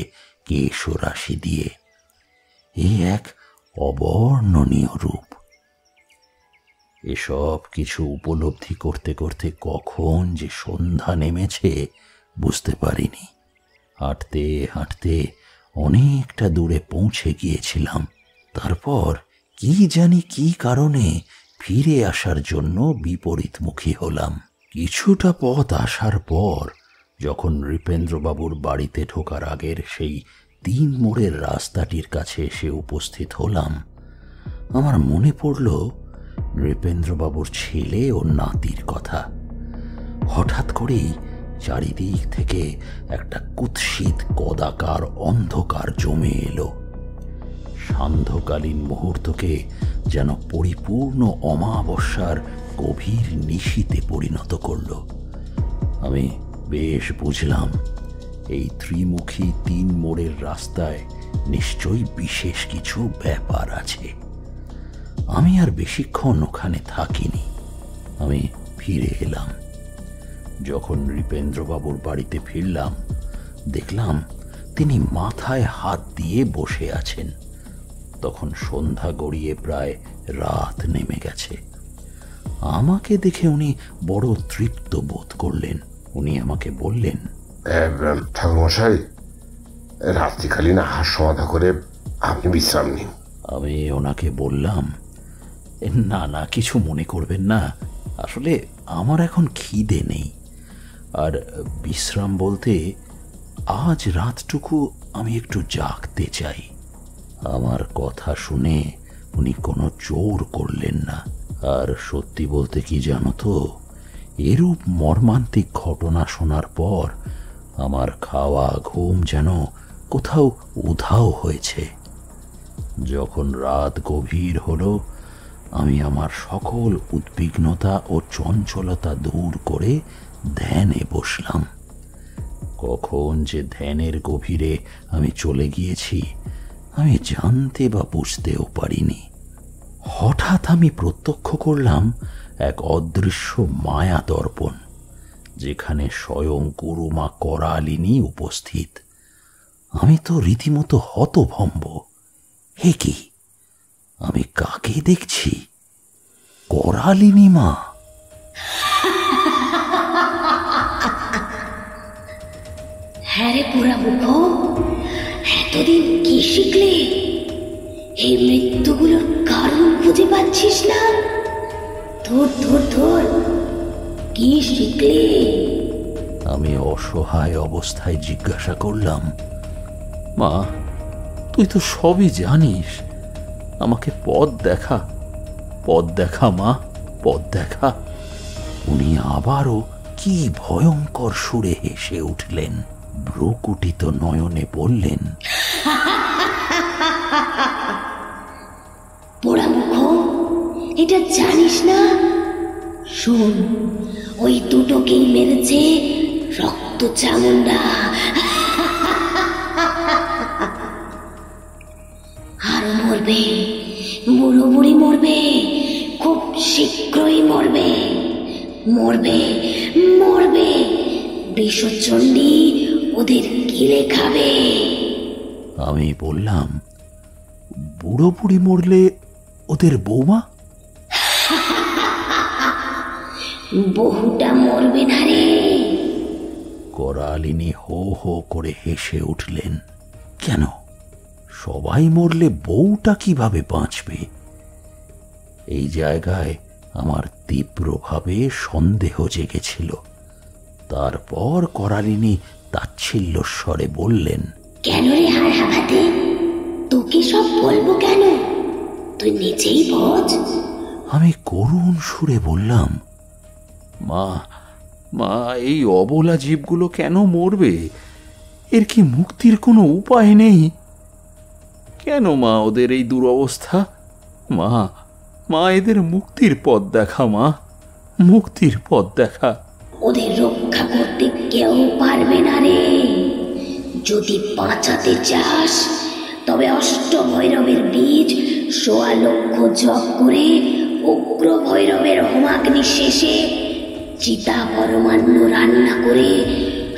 কেশরাশি দিয়ে। এ এক অবর্ণনীয় রূপ। এসব কিছু উপলব্ধি করতে করতে কখন যে সন্ধ্যা নেমেছে বুঝতে পারিনি। হাঁটতে হাঁটতে অনেকটা দূরে পৌঁছে গিয়েছিলাম। তারপর কি জানি কি কারণে ফিরে আসার জন্য বিপরীতমুখী হলাম। কিছুটা পথ আসার পর যখন নৃপেন্দ্রবাবুর বাড়িতে ঢোকার আগের সেই 3 মোড়ের রাস্তাটির কাছে এসে উপস্থিত হলাম, আমার মনে পড়ল নৃপেন্দ্রবাবুর ছেলে ও নাতির কথা। হঠাৎ করেই চারিদিক থেকে একটা কুৎসিত কদাকার অন্ধকার জমে এলো। সান্ধ্যকালীন মুহূর্তকে যেন পরিপূর্ণ অমাবস্যার গভীর নিশীতে পরিণত করল। আমি বেশ বুঝলাম এই ত্রিমুখী 3 মোড়ের রাস্তায় নিশ্চয়ই বিশেষ কিছু ব্যাপার আছে। আমি আর বেশিক্ষণ ওখানে থাকিনি। আমি ফিরে এলাম। যখন নৃপেন্দ্রবাবুর বাড়িতে ফিরলাম, দেখলাম তিনি মাথায় হাত দিয়ে বসে আছেন। তখন সন্ধ্যা গড়িয়ে প্রায় রাত নেমে গেছে। আমাকে দেখে উনি বড় তৃপ্ত বোধ করলেন। উনি আমাকে বললেন, ঠাকুরমশাই, রাত্রিকালীন আহার সমাধা করে আপনি বিশ্রাম নিন। আমি ওনাকে বললাম, না না, কিছু মনে করবেন না, আসলে আমার এখন খিদে নেই। আর বিশ্রাম বলতে আজ রাতটুকু আমি একটু জাগতে চাই। আমার কথা শুনে উনি কোনো জোর করলেন না। আর সত্যি বলতে কি জানো তো, এরূপ মর্মান্তিক ঘটনা শোনার পর আমার খাওয়া ঘুম যেন কোথাও উধাও হয়েছে। যখন রাত গভীর হলো, আমি আমার সকল উদ্বিগ্নতা ও চঞ্চলতা দূর করে ধ্যানে বসলাম। কখন যে ধ্যানের গভীরে আমি চলে গিয়েছি আমি জানতে বা বুঝতেও পারিনি। হঠাৎ আমি প্রত্যক্ষ করলাম এক অদৃশ্য মায়া দর্পণ, যেখানে স্বয়ং গুরুমা করালিনী উপস্থিত। আমি তো রীতিমতো হতভম্ব। হে কি, আমি কাকে দেখছি? করালিনী মা! হ্যাঁ রে পোড়া মুখ, এতদিন কি শিখলে? এই মৃত্যুগুলোর কারণ খুঁজে পাচ্ছিস না? ধর ধর ধর, কি শিখলে? আমি অসহায় অবস্থায় জিজ্ঞাসা করলাম, মা, তুই তো সবই জানিস, আমাকে পথ দেখা, পথ দেখা মা, পথ দেখা। উনি আবারও কি ভয়ঙ্কর সুরে হেসে উঠলেন। ভ্রুকুটিত নয়নে বললেন, পোড়া মুখ, এটা জানিস না? শোন, ওই দুটোকেই মেরেছে রক্ত চামুন্ডা। আরো মরবে, বুড়ো বুড়ি মরবে, খুব শীঘ্রই মরবে, মরবে মরবে। বিষচণ্ডী ওদের গিলে খাবে। আমি বললাম, বুড়ো বুড়ি মরলে ওদের বৌমা? বহুটা মরবে না রে। করালিনী হো হো করে হেসে উঠলেন। কেন, সবাই মরলে বউটা কিভাবে বাঁচবে? এই জায়গায় আমার তীব্রভাবে সন্দেহ জেগেছিল। তারপর করালিনী তাচ্ছিল্য স্বরে বললেন, কেন রে হারাঘাতে, তোকে সব বলবো কেন? তুই নিজেই বোঝ। আমি করুণ সুরে বললাম, মা, মা, এই অবলা জীবগুলো কেন মরবে? এর কি মুক্তির কোনো উপায় নেই? কেন মা ওদের এই দুরবস্থা? মা, মা, এদের মুক্তির পথ দেখা, মা, মুক্তির পথ দেখা। ওদের রক্ষা করতে কেউ পারবে না রে। যদি বাঁচাতে চাস তবে অষ্টভৈরবের বীজ ১৬ লক্ষ জপ করে উগ্র ভৈরবের হোমাগ্নি শেষে চিতা পরমান্ন রান্না করে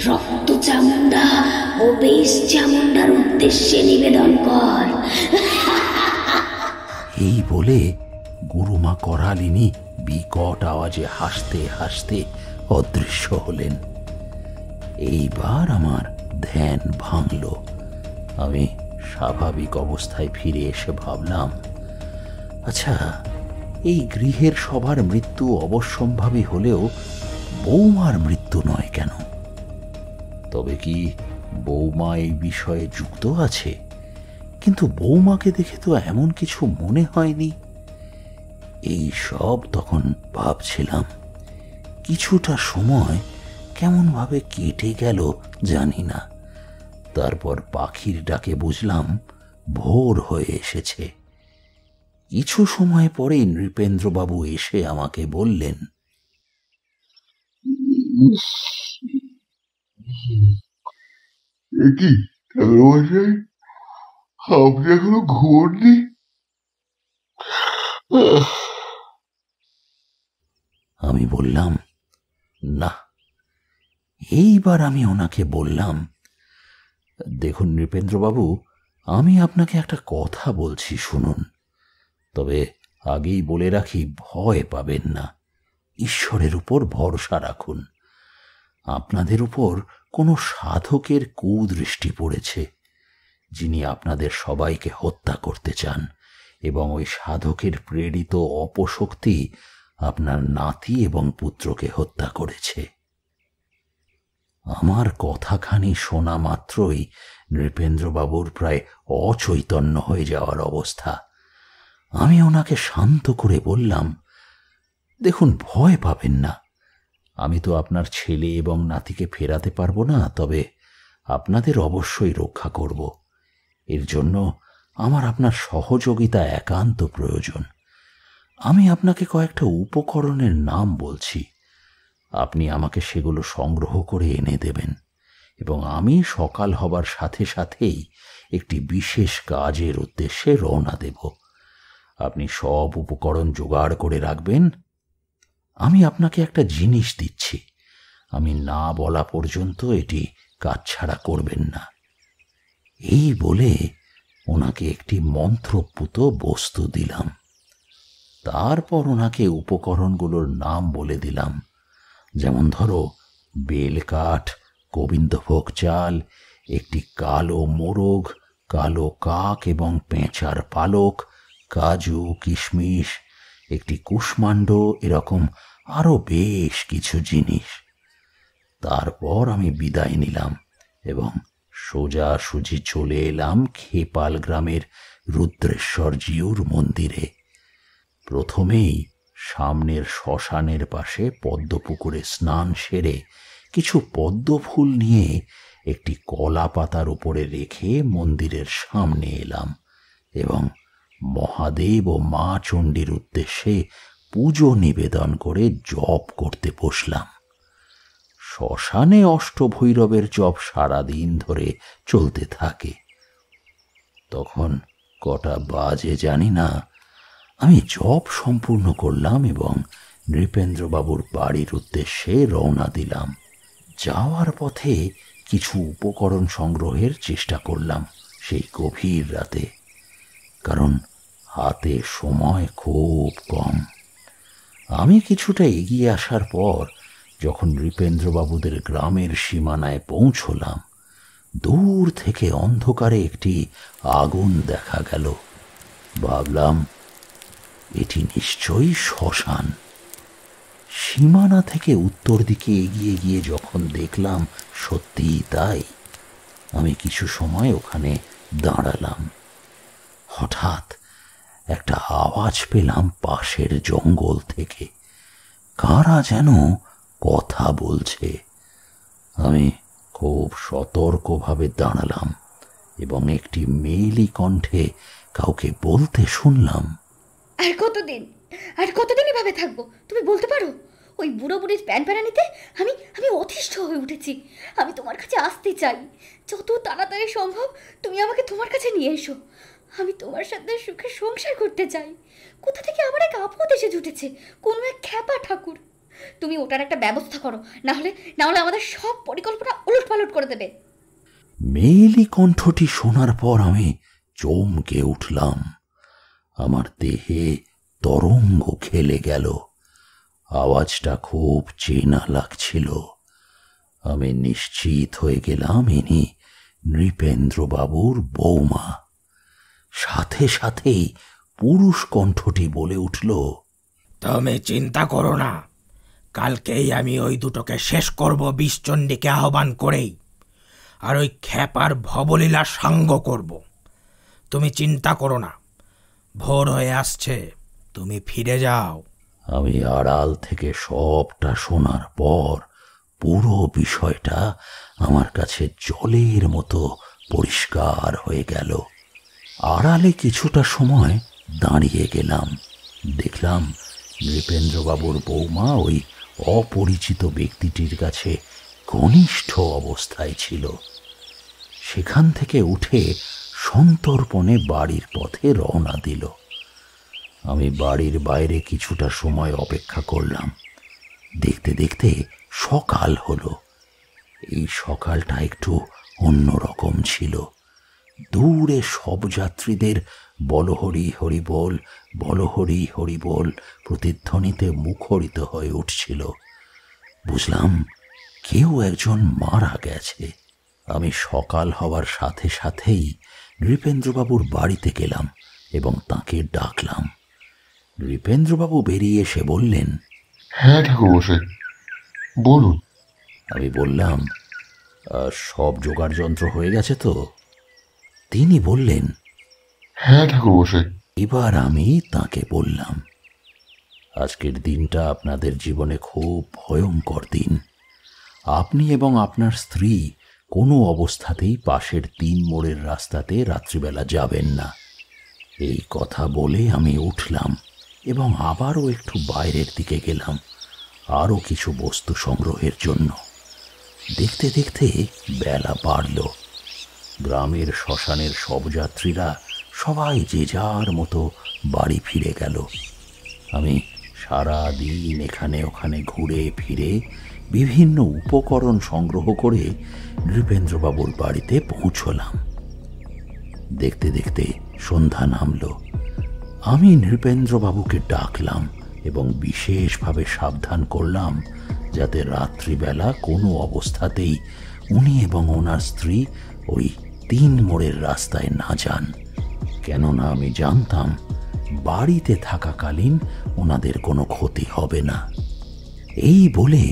রক্ত চামুন্ডা ও বেশ চামুন্ডার উদ্দেশ্যে নিবেদন কর। এই বলে গুরুমা করালিনী বিকট আওয়াজে হাসতে হাসতে অদৃশ্য হলেন। এইবার আমার ধ্যান ভাঙল। আমি স্বাভাবিক অবস্থায় ফিরে এসে ভাবলাম, আচ্ছা, এই গৃহের সবার মৃত্যু অবশ্যম্ভাবী হলেও বৌমার মৃত্যু নয় কেন? তবে কি বৌমা এই বিষয়ে যুক্ত আছে? কিন্তু বৌমাকে দেখে তো এমন কিছু মনে হয়নি। এই সব তখন ভাবছিলাম। কিছুটা সময় কেমন ভাবে কেটে গেল জানি না। তারপর পাখির ডাকে বুঝলাম ভোর হয়ে এসেছে। কিছু সময় পরেই নৃপেন্দ্রবাবু এসে আমাকে বললেন, কি ঠাকুরমশাই, আপনি এখনো ঘুমোননি? আমি বললাম, না। এইবার আমি ওনাকে বললাম, দেখুন নৃপেন্দ্রবাবু, আমি আপনাকে একটা কথা বলছি, শুনুন। তবে আগেই বলে রাখি, ভয় পাবেন না। ঈশ্বরের উপর ভরসা রাখুন। আপনাদের উপর কোনো সাধকের কুদৃষ্টি পড়েছে, যিনি আপনাদের সবাইকে হত্যা করতে চান, এবং ওই সাধকের প্রেরিত অপশক্তি আপনার নাতি এবং পুত্রকে হত্যা করেছে। আমার কথাখানি শোনা মাত্রই নৃপেন্দ্রবাবুর প্রায় অচৈতন্য হয়ে যাওয়ার অবস্থা। আমি ওনাকে শান্ত করে বললাম, দেখুন, ভয় পাবেন না। আমি তো আপনার ছেলে এবং নাতিকে ফেরাতে পারবো না, তবে আপনাদের অবশ্যই রক্ষা করব। এর জন্য আমার আপনার সহযোগিতা একান্ত প্রয়োজন। আমি আপনাকে কয়েকটা উপকরণের নাম বলছি, আপনি আমাকে সেগুলো সংগ্রহ করে এনে দেবেন, এবং আমি সকাল হবার সাথে সাথেই একটি বিশেষ কাজের উদ্দেশ্যে রওনা দেব। আপনি সব উপকরণ জোগাড় করে রাখবেন। আমি আপনাকে একটা জিনিস দিচ্ছি, আমি না বলা পর্যন্ত এটি কাটছাড়া করবেন না। এই বলে ওনাকে একটি মন্ত্রপুত বস্তু দিলাম। তারপর ওনাকে উপকরণগুলোর নাম বলে দিলাম, যেমন ধরো বেলকাঠ, গোবিন্দভোগ চাল, একটি কালো মোরগ, কালো কাক এবং পেঁচার পালক, কাজু, কিশমিশ, একটি কুষ্মাণ্ড, এরকম আরো বেশ কিছু জিনিস। তারপর আমি বিদায় নিলাম এবং সোজাসুজি চলে এলাম খেপাল গ্রামের রুদ্রেশ্বরজিউর মন্দিরে। প্রথমেই সামনের শ্মশানের পাশে পদ্মপুকুরে স্নান সেরে কিছু পদ্ম ফুল নিয়ে একটি কলা পাতার উপরে রেখে মন্দিরের সামনে এলাম এবং মহাদেব ও মা চণ্ডীর উদ্দেশ্যে পুজো নিবেদন করে জপ করতে বসলাম। শ্মশানে অষ্টভৈরবের জপ সারাদিন ধরে চলতে থাকে। তখন কটা বাজে জানি না, আমি জপ সম্পূর্ণ করলাম এবং নৃপেন্দ্রবাবুর বাড়ির উদ্দেশ্যে রওনা দিলাম। যাওয়ার পথে কিছু উপকরণ সংগ্রহের চেষ্টা করলাম সেই গভীর রাতে, কারণ হাতে সময় খুব কম। আমি কিছুটা এগিয়ে আসার পর যখন নৃপেন্দ্রবাবুদের গ্রামের সীমানায় পৌঁছলাম, দূর থেকে অন্ধকারে একটি আগুন দেখা গেল। ভাবলাম, এটি নিশ্চয়ই শ্মশান। সীমানা থেকে উত্তর দিকে এগিয়ে গিয়ে যখন দেখলাম সত্যিই তাই, আমি কিছু সময় ওখানে দাঁড়ালাম। হঠাৎ একটা আওয়াজ পেলাম পাশের জঙ্গল থেকে, কারা যেন কথা বলছে। আমি খুব সতর্কভাবে দাঁড়ালাম এবং একটি মেয়েলি কণ্ঠে কাউকে বলতে শুনলাম, আর কতদিন এভাবে থাকবো? তুমি বলতে পারো? ওই বুড়ো বুড়ির প্যানপ্যানানিতে আমি অতিষ্ঠ হয়ে উঠেছি। আমি তোমার কাছে আসতে চাই, যত তাড়াতাড়ি সম্ভব তুমি আমাকে তোমার কাছে নিয়ে এসো। আমি তোমার সাথে সুখে সংসার করতে চাই। কোথা থেকে আমার এক আপদ এসে জুটেছে, কোনো এক খ্যাপা ঠাকুর। তুমি ওটার একটা ব্যবস্থা করো, না হলে আমাদের সব পরিকল্পনা উলটপালট করে দেবে। মেয়েলি কণ্ঠটি শোনার পর আমি চমকে উঠলাম। আমার দেহে তরঙ্গ খেলে গেল। আওয়াজটা খুব চেনা লাগছিল। আমি নিশ্চিত হয়ে গেলাম ইনি নৃপেন্দ্রবাবুর বৌমা। সাথে সাথেই পুরুষ কণ্ঠটি বলে উঠল, তুমি চিন্তা করো না, কালকেই আমি ওই দুটোকে শেষ করব বিষচণ্ডীকে আহ্বান করেই, আর ওই খ্যাপার ভবলীলা সাঙ্গ করব। তুমি চিন্তা করো না, ভোর হয়ে আসছে, তুমি ফিরে যাও। আমি আড়াল থেকে সবটা শোনার পর পুরো বিষয়টা আমার কাছে জলের মতো পরিষ্কার হয়ে গেল। আড়ালে কিছুটা সময় দাঁড়িয়ে গেলাম। দেখলাম নৃপেন্দ্রবাবুর বৌমা ওই অপরিচিত ব্যক্তিটির কাছে ঘনিষ্ঠ অবস্থায় ছিল। সেখান থেকে উঠে সন্তর্পণে বাড়ির পথে রওনা দিল। আমি বাড়ির বাইরে কিছুটা সময় অপেক্ষা করলাম। দেখতে দেখতে সকাল হলো। এই সকালটা একটু অন্যরকম ছিল। দূরে সব যাত্রীদের বলহরি হরিবোল, বলহরি হরিবোল প্রতিধ্বনিতে মুখরিত হয়ে উঠছিল। বুঝলাম কেউ একজন মারা গেছে। আমি সকাল হওয়ার সাথে সাথেই নৃপেন্দ্রবাবুর বাড়িতে গেলাম এবং তাকে ডাকলাম। নৃপেন্দ্রবাবু বেরিয়ে এসে বললেন, হ্যাঁ ঠাকুরমশাই, বলুন। আমি বললাম, সব জোগাড় যন্ত্র হয়ে গেছে তো? তিনি বললেন, হ্যাঁ ঠাকুরমশাই। এবার আমি তাকে বললাম, আজকের দিনটা আপনাদের জীবনে খুব ভয়ঙ্কর দিন। আপনি এবং আপনার স্ত্রী কোনো অবস্থাতেই পাশের 3 মোড়ের রাস্তাতে রাত্রিবেলা যাবেন না। এই কথা বলে আমি উঠলাম এবং আবারও একটু বাইরের দিকে গেলাম আরও কিছু বস্তু সংগ্রহের জন্য। দেখতে দেখতে বেলা বাড়ল। গ্রামের শ্মশানের সব যাত্রীরা সবাই যে যার মতো বাড়ি ফিরে গেল। আমি সারা দিন এখানে ওখানে ঘুরে ফিরে বিভিন্ন উপকরণ সংগ্রহ করে নৃপেন্দ্রবাবুর বাড়িতে পৌঁছলাম। দেখতে দেখতে সন্ধ্যা নামল। আমি নৃপেন্দ্রবাবুকে ডাকলাম এবং বিশেষভাবে সাবধান করলাম যাতে রাত্রিবেলা কোনো অবস্থাতেই উনি এবং ওনার স্ত্রী ওই 3 মোড়ের রাস্তায় না যান, কেননা আমি জানতাম বাড়িতে থাকাকালীন ওনাদের কোনো ক্ষতি হবে না। এই বলে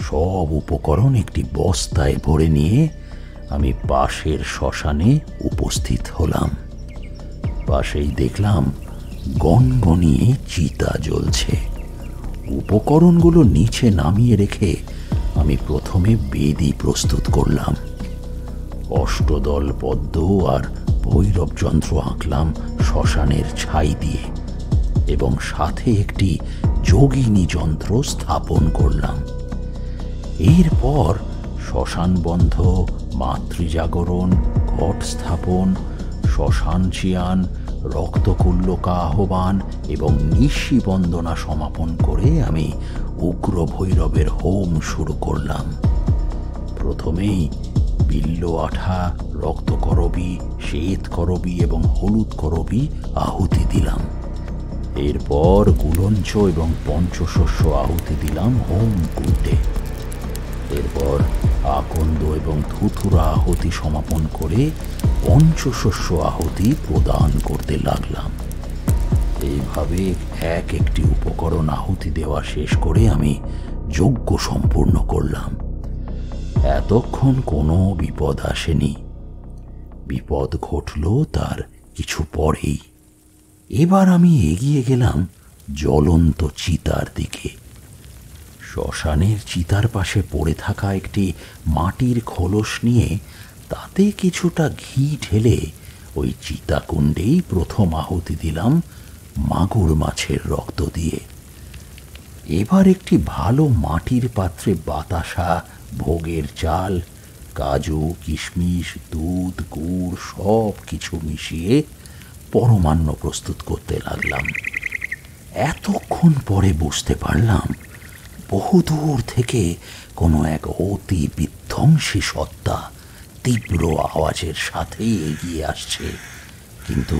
সব উপকরণ একটি বস্তায় ভরে নিয়ে আমি পাশের শ্মশানে উপস্থিত হলাম। পাশেই দেখলাম গনগনিয়ে চিতা জ্বলছে। উপকরণগুলো নিচে নামিয়ে রেখে আমি প্রথমে বেদি প্রস্তুত করলাম। অষ্টদল পদ্ম আর ভৈরব যন্ত্র আঁকলাম শ্মশানের ছাই দিয়ে এবং সাথে একটি যোগিনী যন্ত্র স্থাপন করলাম। এরপর শ্মশান বন্ধ, মাতৃজাগরণ, ঘট স্থাপন, শ্মশান চিয়ান, রক্তকুল্লকা আহ্বান এবং নিশি বন্দনা সমাপন করে আমি উগ্র ভৈরবের হোম শুরু করলাম। প্রথমেই বিল্ল আঠা, রক্তকরবী, শ্বেত করবী এবং হলুদ করবী আহুতি দিলাম। এরপর গুলঞ্চ এবং পঞ্চশস্য আহুতি দিলাম হোম কুণ্ডে। এরপর আকন্দ এবং ধুতুরা আহুতি সমাপন করে পঞ্চশস্য আহুতি প্রদান করতে লাগলাম। এইভাবে এক একটি উপকরণ আহুতি দেওয়া শেষ করে আমি যজ্ঞ সম্পূর্ণ করলাম। এতক্ষণ কোনো বিপদ আসেনি। বিপদ ঘটল তার কিছু পরেই। এবার আমি এগিয়ে গেলাম জ্বলন্ত চিতার দিকে। শ্মশানের চিতার পাশে পড়ে থাকা একটি মাটির খোলস নিয়ে তাতে কিছুটা ঘি ঢেলে ওই চিতাকুণ্ডেই প্রথম আহুতি দিলাম মাগুর মাছের রক্ত দিয়ে। এবার একটি ভালো মাটির পাত্রে বাতাসা, ভোগের চাল, কাজু, কিশমিশ, দুধ, গুড় সব কিছু মিশিয়ে পরমান্ন প্রস্তুত করতে লাগলাম। এতক্ষণ পরে বুঝতে পারলাম বহুদূর থেকে কোনো এক অতি বিধ্বংসী সত্তা তীব্র আওয়াজের সাথে এগিয়ে আসছে, কিন্তু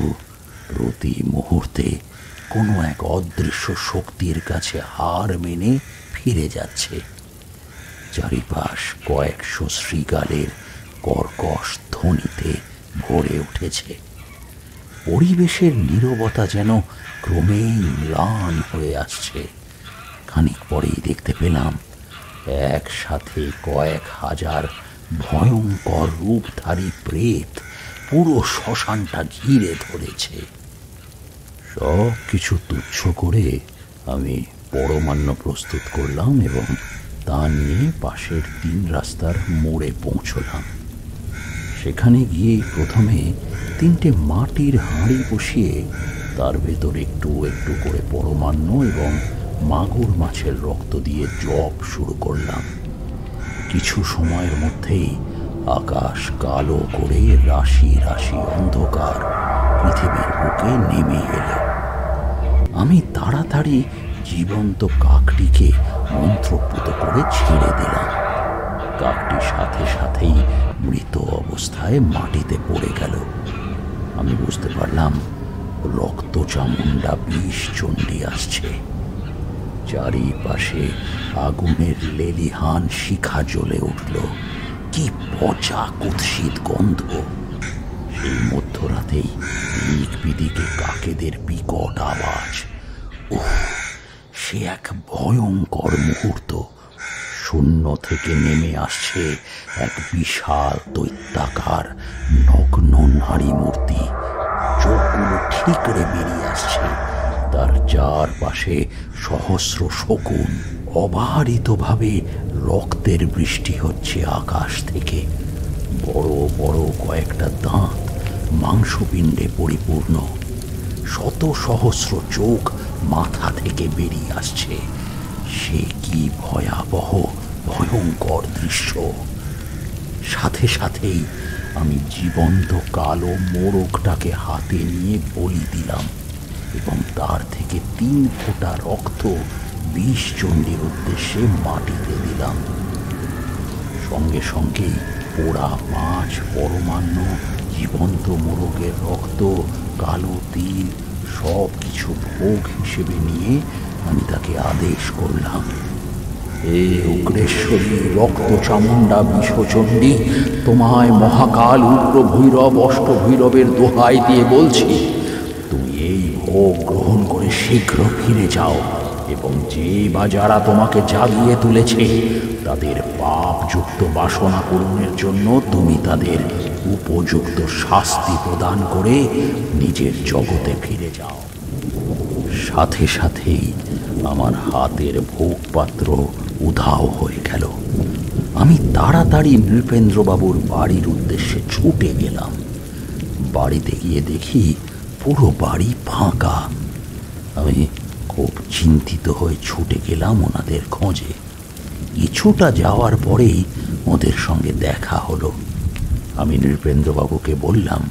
প্রতি মুহূর্তে কোনো এক অদৃশ্য শক্তির কাছে হার মেনে ফিরে যাচ্ছে। চারিপাশ কয়েকশো শৃগালের কর্কশ ধ্বনিতে ভরে উঠেছে। পরিবেশের নীরবতা যেন ক্রমেই ম্লান হয়ে আসছে। খানিক পরেই দেখতে পেলাম একসাথে কয়েক হাজার ভয়ঙ্কর রূপধারী প্রেত পুরো শ্মশানটা ঘিরে ধরেছে। সব কিছু তুচ্ছ করে আমি পরমান্ন প্রস্তুত করলাম এবং তা নিয়ে পাশের 3 রাস্তার মোড়ে পৌঁছলাম। সেখানে গিয়ে প্রথমে 3টে মাটির হাঁড়ি বসিয়ে তার ভেতর একটু একটু করে পরমান্ন এবং মাগুর মাছের রক্ত দিয়ে জপ শুরু করলাম। কিছু সময়ের মধ্যেই আকাশ কালো করে রাশি রাশি অন্ধকার পৃথিবীর বুকে নেমে এলো। আমি তাড়াতাড়ি জীবন্ত কাকটিকে মন্ত্রপুত করে ছেড়ে দিলাম। কাকটি সাথে সাথেই মৃত অবস্থায় মাটিতে পড়ে গেল। আমি বুঝতে পারলাম রক্তচামুণ্ডা বিষ চণ্ডী আসছে। চারিপাশে আগুনের লেলিহান শিখা জ্বলে উঠল। কি পচা কুৎসিত গন্ধ! সেই মধ্যরাতেই দিক বিদিকে কাকেদের বিকট আওয়াজ। উহ, সে এক ভয়ঙ্কর মুহূর্ত। শূন্য থেকে নেমে আসছে এক বিশাল দৈত্যাকার নগ্ন নারী মূর্তি। চোখগুলো ঠিকরে বেরিয়ে আসছে। তার চারপাশে সহস্র শকুন। অবারিতভাবে রক্তের বৃষ্টি হচ্ছে আকাশ থেকে। বড় বড় কয়েকটা দাঁত মাংসপিণ্ডে পরিপূর্ণ। শত সহস্র চোখ মাথা থেকে বেরিয়ে আসছে। সে কি ভয়াবহ ভয়ঙ্কর দৃশ্য! সাথে সাথেই আমি জীবন্ত কালো মোরগটাকে হাতে নিয়ে বলি দিলাম এবং তার থেকে 3 ফোঁটা রক্ত বিষ চণ্ডীর উদ্দেশ্যে মাটিতে দিলাম। সঙ্গে সঙ্গেই পোড়া মাছ, পরমান্ন, জীবন্ত মোরগের রক্ত, কালো তিল সব কিছু ভোগ হিসেবে নিয়ে আমি তাকে আদেশ করলাম, হে উগ্রেশ্বরী রক্তচামুণ্ডা বিষচণ্ডী, তোমায় মহাকাল উগ্র ভৈরব অষ্টভৈরবের দোহাই দিয়ে বলছি, তুমি এই ভোগ গ্রহণ করে শীঘ্র ফিরে যাও এবং যে বা যারা তোমাকে জাগিয়ে তুলেছে তাদের পাপযুক্ত বাসনা পূরণের জন্য তুমি তাদের উপযুক্ত শাস্তি প্রদান করে নিজের জগতে ফিরে যাও। সাথে সাথেই আমার হাতের ভোগপাত্র উধাও হয়ে গেল। আমি তাড়াতাড়ি নৃপেন্দ্রবাবুর বাড়ির উদ্দেশ্যে ছুটে গেলাম। বাড়িতে গিয়ে দেখি পুরো বাড়ি ফাঁকা। আমি খুব চিন্তিত হয়ে ছুটে গেলাম ওনাদের খোঁজে। কিছুটা যাওয়ার পরেই ওদের সঙ্গে দেখা হলো। আমি নৃপেন্দ্রবাবুকে বললাম,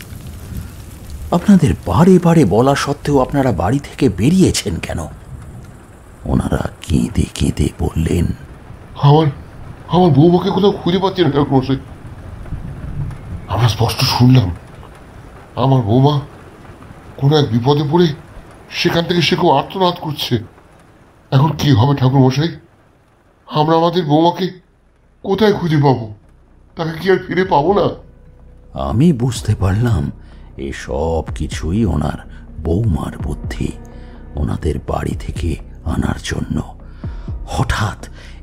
আপনাদের বারে বারে বলা সত্ত্বেও আপনারা বাড়ি থেকে বেরিয়েছেন কেন? ওনারা কেঁদে কেঁদে বললেন, আমার বৌমাকে কোথাও খুঁজে পাচ্ছি না ঠাকুরমশাই। আমরা স্পষ্ট শুনলাম আমার বৌমা কোনো এক বিপদে পড়ে সেখান থেকে সে খুব আর্তনাদ করছে। এখন কি হবে ঠাকুরমশাই? আমরা আমাদের বৌমাকে কোথায় খুঁজে পাবো? তাকে কি আর ফিরে পাবো না? আমি বুঝতে পারলাম এসব কিছুই ওনার বৌমার বুদ্ধি ওনাদের বাড়ি থেকে আনার জন্য। হঠাৎ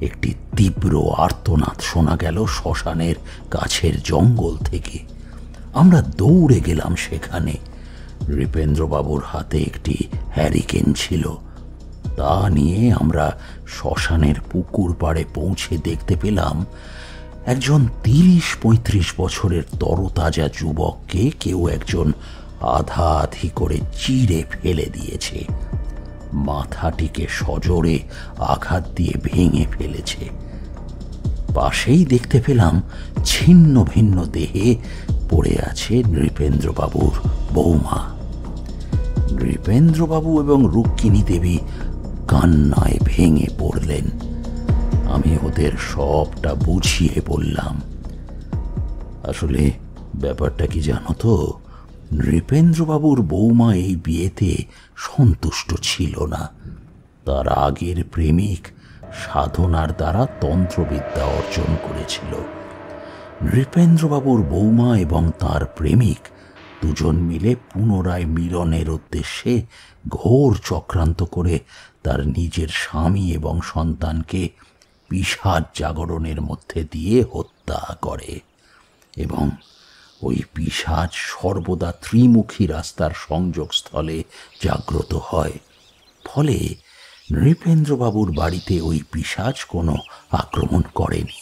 একটি তীব্র আর্তনাদ শোনা গেল শ্মশানের কাছের জঙ্গল থেকে। আমরা দৌড়ে গেলাম সেখানে। নৃপেন্দ্রবাবুর হাতে একটি হ্যারিকেন ছিল। তা নিয়ে আমরা শ্মশানের পুকুর পাড়ে পৌঁছে দেখতে পেলাম একজন 30-35 বছরের তরতাজা যুবককে কেউ একজন আধা আধি করে চিড়ে ফেলে দিয়েছে। মাথাটিকে সজোরে আঘাত দিয়ে ভেঙে ফেলেছে। পাশেই দেখতে পেলাম ছিন্ন ভিন্ন দেহে পড়ে আছে নৃপেন্দ্রবাবুর বৌমা। নৃপেন্দ্রবাবু এবং রুক্মিণী দেবী কান্নায় ভেঙে পড়লেন। আমি ওদের সবটা বুঝিয়ে বললাম, আসলে ব্যাপারটা কি জানো তো, নৃপেন্দ্রবাবুর বৌমা এই বিয়েতে সন্তুষ্ট ছিল না। তার আগের প্রেমিক সাধনার দ্বারা তন্ত্রবিদ্যা অর্জন করেছিল। নৃপেন্দ্রবাবুর বৌমা এবং তার প্রেমিক দুজন মিলে পুনরায় মিলনের উদ্দেশ্যে ঘোর চক্রান্ত করে তার নিজের স্বামী এবং সন্তানকে পিশাচ জাগরণের মধ্যে দিয়ে হত্যা করে এবং ওই পিশাচ সর্বদা ত্রিমুখী রাস্তার সংযোগস্থলে জাগ্রত হয়। ফলে নৃপেন্দ্রবাবুর বাড়িতে ওই পিশাচ কোনো আক্রমণ করেনি।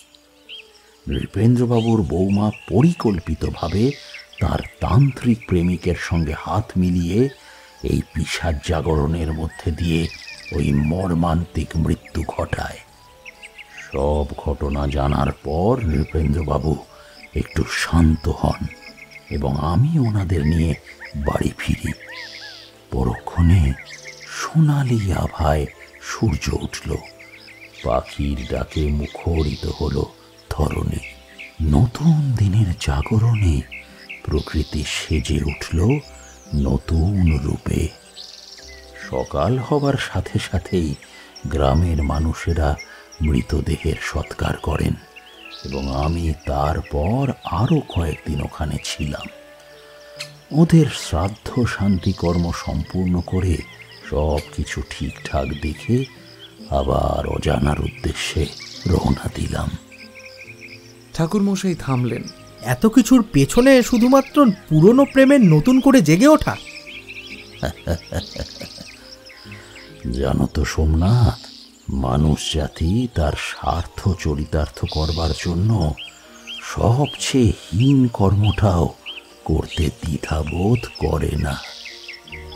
নৃপেন্দ্রবাবুর বৌমা পরিকল্পিতভাবে তার তান্ত্রিক প্রেমিকের সঙ্গে হাত মিলিয়ে এই পিশাচ জাগরণের মধ্যে দিয়ে ওই মর্মান্তিক মৃত্যু ঘটায়। সব ঘটনা জানার পর নৃপেন্দ্রবাবু একটু শান্ত হন এবং আমি ওনাদের নিয়ে বাড়ি ফিরি। পরক্ষণে সোনালি আভায় সূর্য উঠল। পাখির ডাকে মুখরিত হলো ধরণী। নতুন দিনের জাগরণে প্রকৃতি সেজে উঠল নতুন রূপে। সকাল হবার সাথে সাথেই গ্রামের মানুষেরা মৃতদেহের সৎকার করেন এবং আমি তারপর আরো কয়েকদিন ওখানে ছিলাম। ওদের শ্রাদ্ধ শান্তি কর্ম সম্পূর্ণ করে সব কিছু ঠিকঠাক দেখে আবার অজানার উদ্দেশ্যে রওনা দিলাম। ঠাকুরমশাই থামলেন। এত কিছুর পেছনে শুধুমাত্র পুরনো প্রেমের নতুন করে জেগে ওঠা? জানো তো সোমনাথ, মানুষ জাতি তার স্বার্থ চরিতার্থ করবার জন্য সবচেয়ে হীন কর্মটাও করতে দ্বিধাবোধ করে না।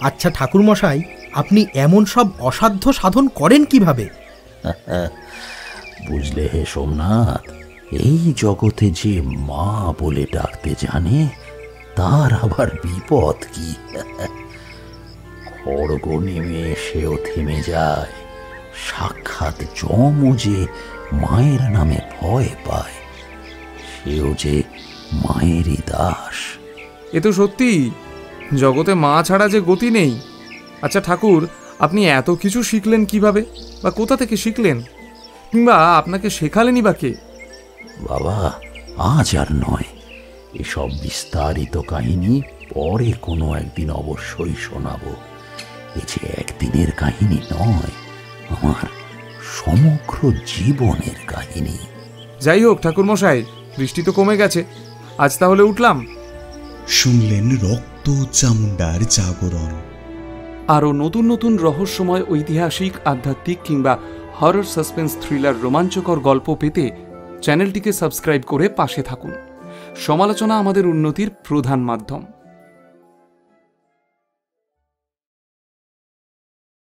আচ্ছা ঠাকুরমশাই, আপনি এমন সব অসাধ্য সাধন করেন কিভাবে? বুঝলে হে সোমনাথ, এই জগতে যে মা বলে ডাকতে জানে তার আবার বিপদ কি। খড়গ নেমে সেও থেমে যায়, সাক্ষাৎ যমও যে মায়ের নামে ভয় পায়, সেও যে মায়েরই দাস। এ তো সত্যি, জগতে মা ছাড়া যে গতি নেই। আচ্ছা ঠাকুর, আপনি এত কিছু শিখলেন কিভাবে, বা কোথা থেকে শিখলেন, কিংবা আপনাকে শেখালেনই বা কে? বাবা, আজ আর নয়, এসব বিস্তারিত কাহিনী পরে কোনো একদিন অবশ্যই শোনাবো। এ যে একদিনের কাহিনী নয়, আমার সমগ্র জীবনের কাহিনী। যাই হোক ঠাকুরমশাই, বৃষ্টি তো কমে গেছে, আজ তাহলে উঠলাম। শুনলেন রক্ত চামুন্ডার জাগরণ। আরও নতুন নতুন রহস্যময় ঐতিহাসিক, আধ্যাত্মিক কিংবা হরর, সাসপেন্স, থ্রিলার, রোমাঞ্চকর গল্প পেতে চ্যানেলটিকে সাবস্ক্রাইব করে পাশে থাকুন। সমালোচনা আমাদের উন্নতির প্রধান মাধ্যম।